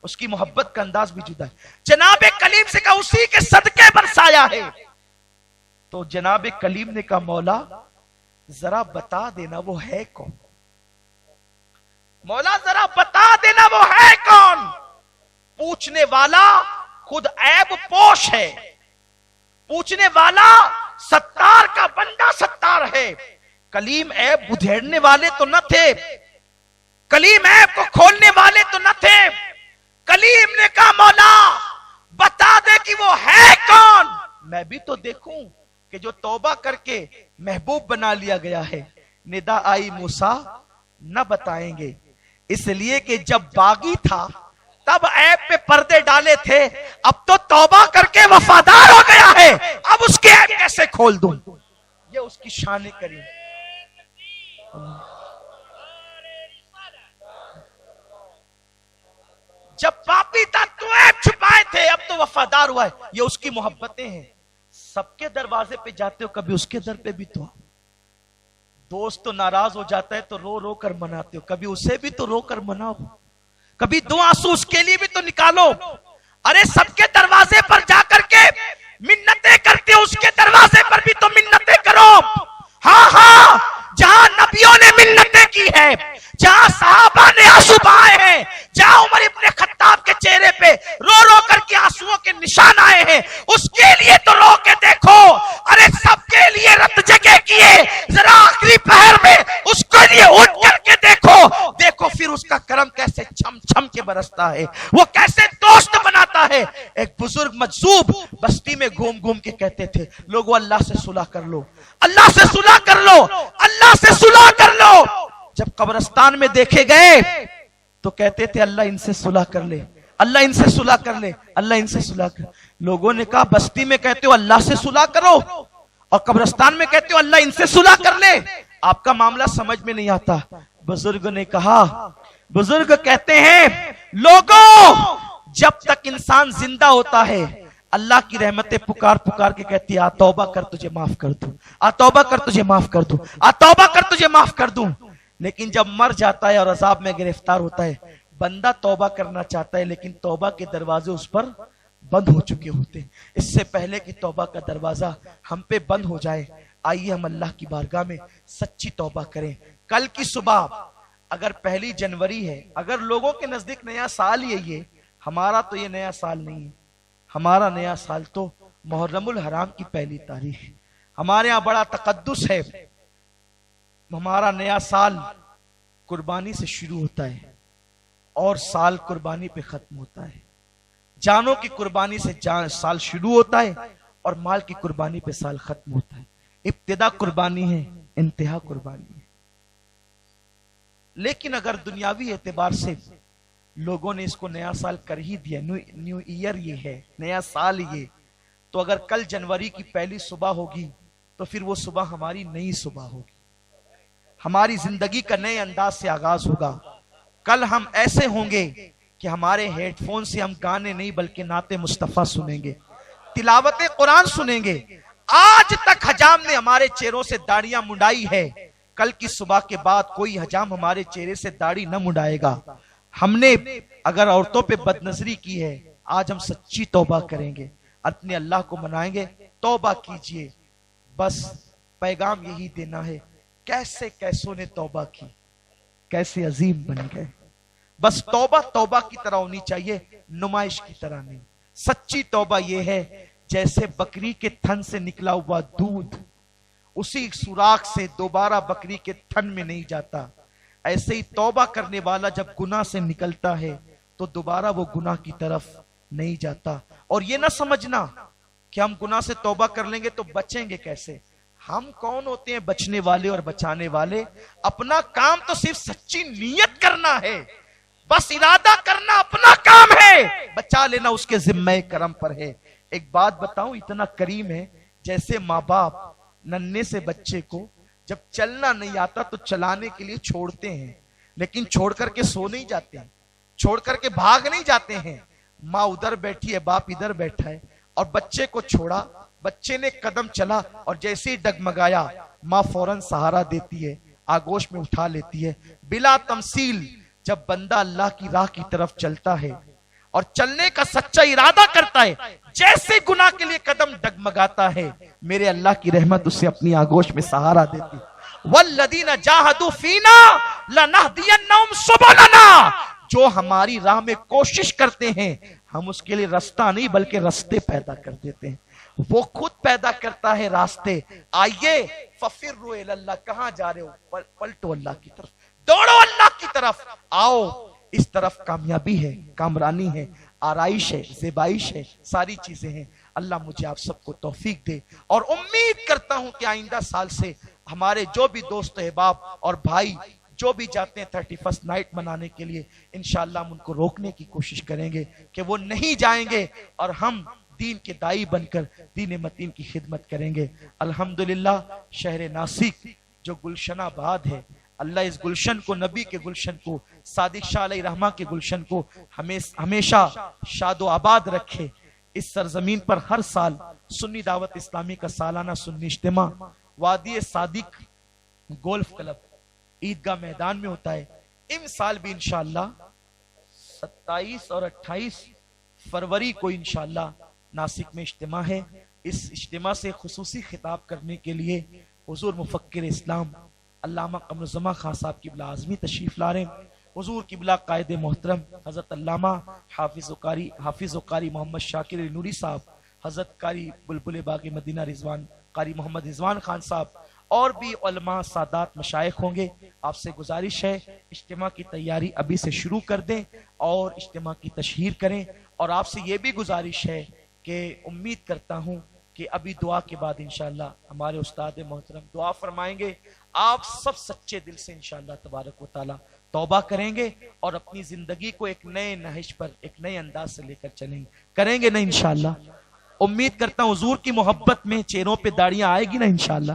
اس کی محبت کا انداز بھی جدا ہے۔ جناب کلیم سے کہا اسی کے صدقے برسایا ہے، تو جناب کلیم نے کہا مولا ذرا بتا دینا وہ ہے کون، مولا ذرا بتا دینا وہ ہے کون۔ پوچھنے والا خود عیب پوش ہے، پوچھنے والا ستار کا بندہ ستار ہے۔ کلیم عیب بدھیڑنے والے تو نہ تھے، کلیم عیب کو کھولنے والے تو نہ تھے۔ کلیم نے کہا مولا بتا دے کہ وہ ہے کون، میں بھی تو دیکھوں کہ جو توبہ کر کے محبوب بنا لیا گیا ہے۔ ندا آئی موسیٰ نہ بتائیں گے، اس لیے کہ جب باغی تھا تب عیب پہ پردے ڈالے تھے، اب تو توبہ کر کے وفادار ہو گیا ہے، اب اس کے عیب کیسے کھول دوں؟ یہ اس کی شان کریم۔ جب پاپی تھا تو عیب چھپائے تھے، اب تو وفادار ہوا ہے، یہ اس کی محبتیں ہیں۔ سب کے دروازے پہ جاتے ہو، کبھی اس کے در پہ بھی تو دوست تو ناراض ہو جاتا ہے تو رو رو کر مناتے ہو، کبھی اسے بھی تو رو کر مناؤ، کبھی 2 آنسو اس کے لیے بھی تو نکالو۔ ارے سب کے دروازے پر جا کر کے منتیں کرتے ہو، اس کے دروازے پر بھی تو منتیں کرو۔ ہاں ہاں، جہاں نبیوں نے منتیں کی ہے، جہاں صحابہ نے آنسو بہائے ہیں، جہاں عمر ابن خطاب کے چہرے پہ رو رو کر کے آنسوؤں کے نشان آئے ہیں، اس کے لیے تو رو کے دیکھو۔ ارے سب کے لیے رت جگہ کیے، ذرا آخری پہر میں اس کے لیے اٹھ کر کرم کیسے چھم چھم کے برستا ہے، وہ کیسے دوست بناتا ہے۔ ایک بزرگ مجذوب بستی میں گھوم گھوم کے کہتے تھے لوگوں اللہ سے صلح کر لو، اللہ سے صلح کر لو، اللہ سے صلح کر لو۔ جب قبرستان میں دیکھے گئے تو کہتے تھے اللہ ان سے صلح کر لے، اللہ ان سے صلح کر لے، اللہ ان سے صلح کر۔ لوگوں نے کہا بستی میں کہتے ہو اللہ سے صلح کرو اور قبرستان میں کہتے ہو اللہ ان سے صلح کر لے، آپ کا معاملہ سمجھ میں نہیں آتا۔ بزرگ نے کہا، بزرگ کہتے ہیں لوگوں جب تک انسان زندہ ہوتا ہے اللہ کی رحمتیں پکار پکار کے کہتی ہے آ توبہ کر تجھے معاف کر دوں، آ توبہ کر تجھے معاف کر دوں، آ توبہ کر تجھے معاف کر دوں۔ لیکن جب مر جاتا ہے اور عذاب میں گرفتار ہوتا ہے، بندہ توبہ کرنا چاہتا ہے لیکن توبہ کے دروازے اس پر بند ہو چکے ہوتے ہیں۔ اس سے پہلے کہ توبہ کا دروازہ ہم پہ بند ہو جائے، آئیے ہم اللہ کی بارگاہ میں سچی توبہ کریں۔ کل کی صبح اگر 1 جنوری ہے، اگر لوگوں کے نزدیک نیا سال یہی ہے، ہمارا تو یہ نیا سال نہیں ہے، ہمارا نیا سال تو محرم الحرام کی 1 تاریخ ہے۔ ہمارے ہاں بڑا تقدس ہے، ہمارا نیا سال قربانی سے شروع ہوتا ہے اور سال قربانی پہ ختم ہوتا ہے۔ جانوں کی قربانی سے سال شروع ہوتا ہے اور مال کی قربانی پہ سال ختم ہوتا ہے۔ ابتدا قربانی ہے، انتہا قربانی ہے۔ لیکن اگر دنیاوی اعتبار سے لوگوں نے اس کو نیا سال کر ہی دیا، نیو ایئر یہ ہے، نیا سال یہ، تو اگر کل جنوری کی 1 صبح ہوگی تو پھر وہ صبح ہماری نئی صبح ہوگی، ہماری زندگی کا نئے انداز سے آغاز ہوگا۔ کل ہم ایسے ہوں گے کہ ہمارے ہیڈ فون سے ہم گانے نہیں بلکہ نعت مصطفیٰ سنیں گے، تلاوت قرآن سنیں گے۔ آج تک حجام نے ہمارے چہروں سے داڑیاں منڈائی ہے، کل کی صبح کے بعد کوئی حجام ہمارے چہرے سے داڑھی نہ منڈائے گا۔ ہم نے اگر عورتوں پہ بد نظری کی ہے، آج ہم سچی توبہ کریں گے، اپنے اللہ کو منائیں گے، توبہ کیجئے۔ بس پیغام یہی دینا ہے، کیسے کیسوں نے توبہ کی، کیسے عظیم بن گئے۔ بس توبہ توبہ کی طرح ہونی چاہیے، نمائش کی طرح نہیں۔ سچی توبہ یہ ہے جیسے بکری کے تھن سے نکلا ہوا دودھ اسی سوراخ سے دوبارہ بکری کے تھن میں نہیں جاتا، ایسے ہی توبہ کرنے والا جب گناہ سے نکلتا ہے تو دوبارہ وہ گناہ کی طرف نہیں جاتا۔ اور یہ نہ سمجھنا کہ ہم گناہ سے توبہ کر لیں گے تو بچیں گے کیسے۔ ہم کون ہوتے ہیں بچنے والے اور بچانے والے؟ اپنا کام تو صرف سچی نیت کرنا ہے، بس ارادہ کرنا اپنا کام ہے، بچا لینا اس کے ذمہ کرم پر ہے۔ ایک بات بتاؤں، اتنا کریم ہے جیسے ماں باپ ننھے سے بچے کو جب چلنا نہیں آتا تو چلانے کے لیے چھوڑتے ہیں، لیکن چھوڑ کر کے سو نہیں جاتے ہیں، چھوڑ کر کے بھاگ نہیں جاتے ہیں۔ ماں ادھر بیٹھی ہے، باپ ادھر بیٹھا ہے اور بچے کو چھوڑا، بچے نے قدم چلا اور جیسے ہی ڈگمگایا ماں فوراً سہارا دیتی ہے، آگوش میں اٹھا لیتی ہے۔ بلا تمثیل جب بندہ اللہ کی راہ کی طرف چلتا ہے اور چلنے کا سچا ارادہ کرتا ہے، جیسے گناہ کے لیے قدم ڈگمگاتا ہے، میرے اللہ کی رحمت اسے اپنی آگوش میں سہارا دیتی۔ والذین جاہدوا فینا لنہدینہم سبلنا، جو ہماری راہ میں کوشش کرتے ہیں ہم اس کے لیے راستہ نہیں بلکہ راستے پیدا کر دیتے ہیں۔ وہ خود پیدا کرتا ہے راستے۔ آئیے ففروا الی اللہ، کہاں جا رہے ہو؟ پلٹو اللہ کی طرف، دوڑو اللہ کی طرف، آؤ اس طرف کامیابی ہے، کامرانی ہے، آرائش ہے، زیبائش ہے، ساری چیزیں ہیں۔ اللہ مجھے آپ سب کو توفیق دے، اور امید کرتا ہوں کہ آئندہ سال سے ہمارے جو بھی دوست احباب اور بھائی جو بھی جاتے ہیں 31 نائٹ منانے کے لیے، انشاءاللہ ہم ان کو روکنے کی کوشش کریں گے کہ وہ نہیں جائیں گے اور ہم دین کے دائی بن کر دین متین کی خدمت کریں گے۔ الحمدللہ شہر ناسک جو گلشن آباد ہے، اللہ اس گلشن کو، نبی کے گلشن کو، صادق شاہ علیہ رحمہ کے گلشن کو ہمیشہ شاد و آباد رکھے۔ اس سرزمین پر ہر سال سنی دعوت اسلامی کا سالانہ سنی اجتماع وادی صادق گولف کلب عیدگاہ میدان میں ہوتا ہے۔ ان سال بھی انشاءاللہ 27 اور 28 فروری کو انشاءاللہ ناسک میں اجتماع ہے۔ اس اجتماع سے خصوصی خطاب کرنے کے لیے حضور مفکر اسلام علامہ قمر زمان خان صاحب قبلہ اعظمی تشریف لا رہے ہیں۔ حضور قبلہ قائد محترم حضرت علامہ حافظ و قاری محمد شاکر نوری صاحب، حضرت قاری بلبل باغ مدینہ رضوان قاری محمد رضوان خان صاحب اور بھی علماء سادات مشائخ ہوں گے. آپ سے گزارش ہے اجتماع کی تیاری ابھی سے شروع کر دیں اور اجتماع کی تشہیر کریں. اور آپ سے یہ بھی گزارش ہے کہ امید کرتا ہوں کہ ابھی دعا کے بعد انشاءاللہ ہمارے استاد محترم دعا فرمائیں گے. آپ سب سچے دل سے انشاءاللہ تبارک و تعالی توبہ کریں گے اور اپنی زندگی کو ایک نئے نہج پر ایک نئے انداز سے لے کر چلیں گے. کریں گے نا انشاءاللہ؟ امید کرتا ہوں حضور کی محبت میں چہروں پہ داڑیاں آئے گی نا انشاءاللہ،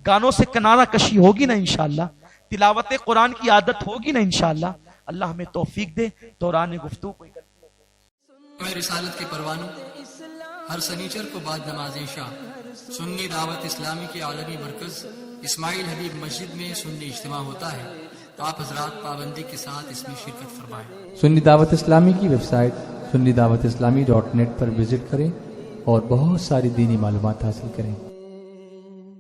گانوں سے کنارہ کشی ہوگی نا انشاءاللہ، تلاوت قرآن کی عادت ہوگی نا انشاءاللہ. اللہ ہمیں توفیق دے. دوران گفتگو کوئی رسالت کے پروانوں ہر سنیچر کو بعد نماز عشاء سنی دعوت اسلامی کے عالمی مرکز اسماعیل حبیب مسجد میں سنی اجتماع ہوتا ہے. آپ حضرات پابندی کے ساتھ اس میں شرکت فرمائیں. سنی دعوت اسلامی کی website sunni dawat islami.net پر وزٹ کریں اور بہت ساری دینی معلومات حاصل کریں.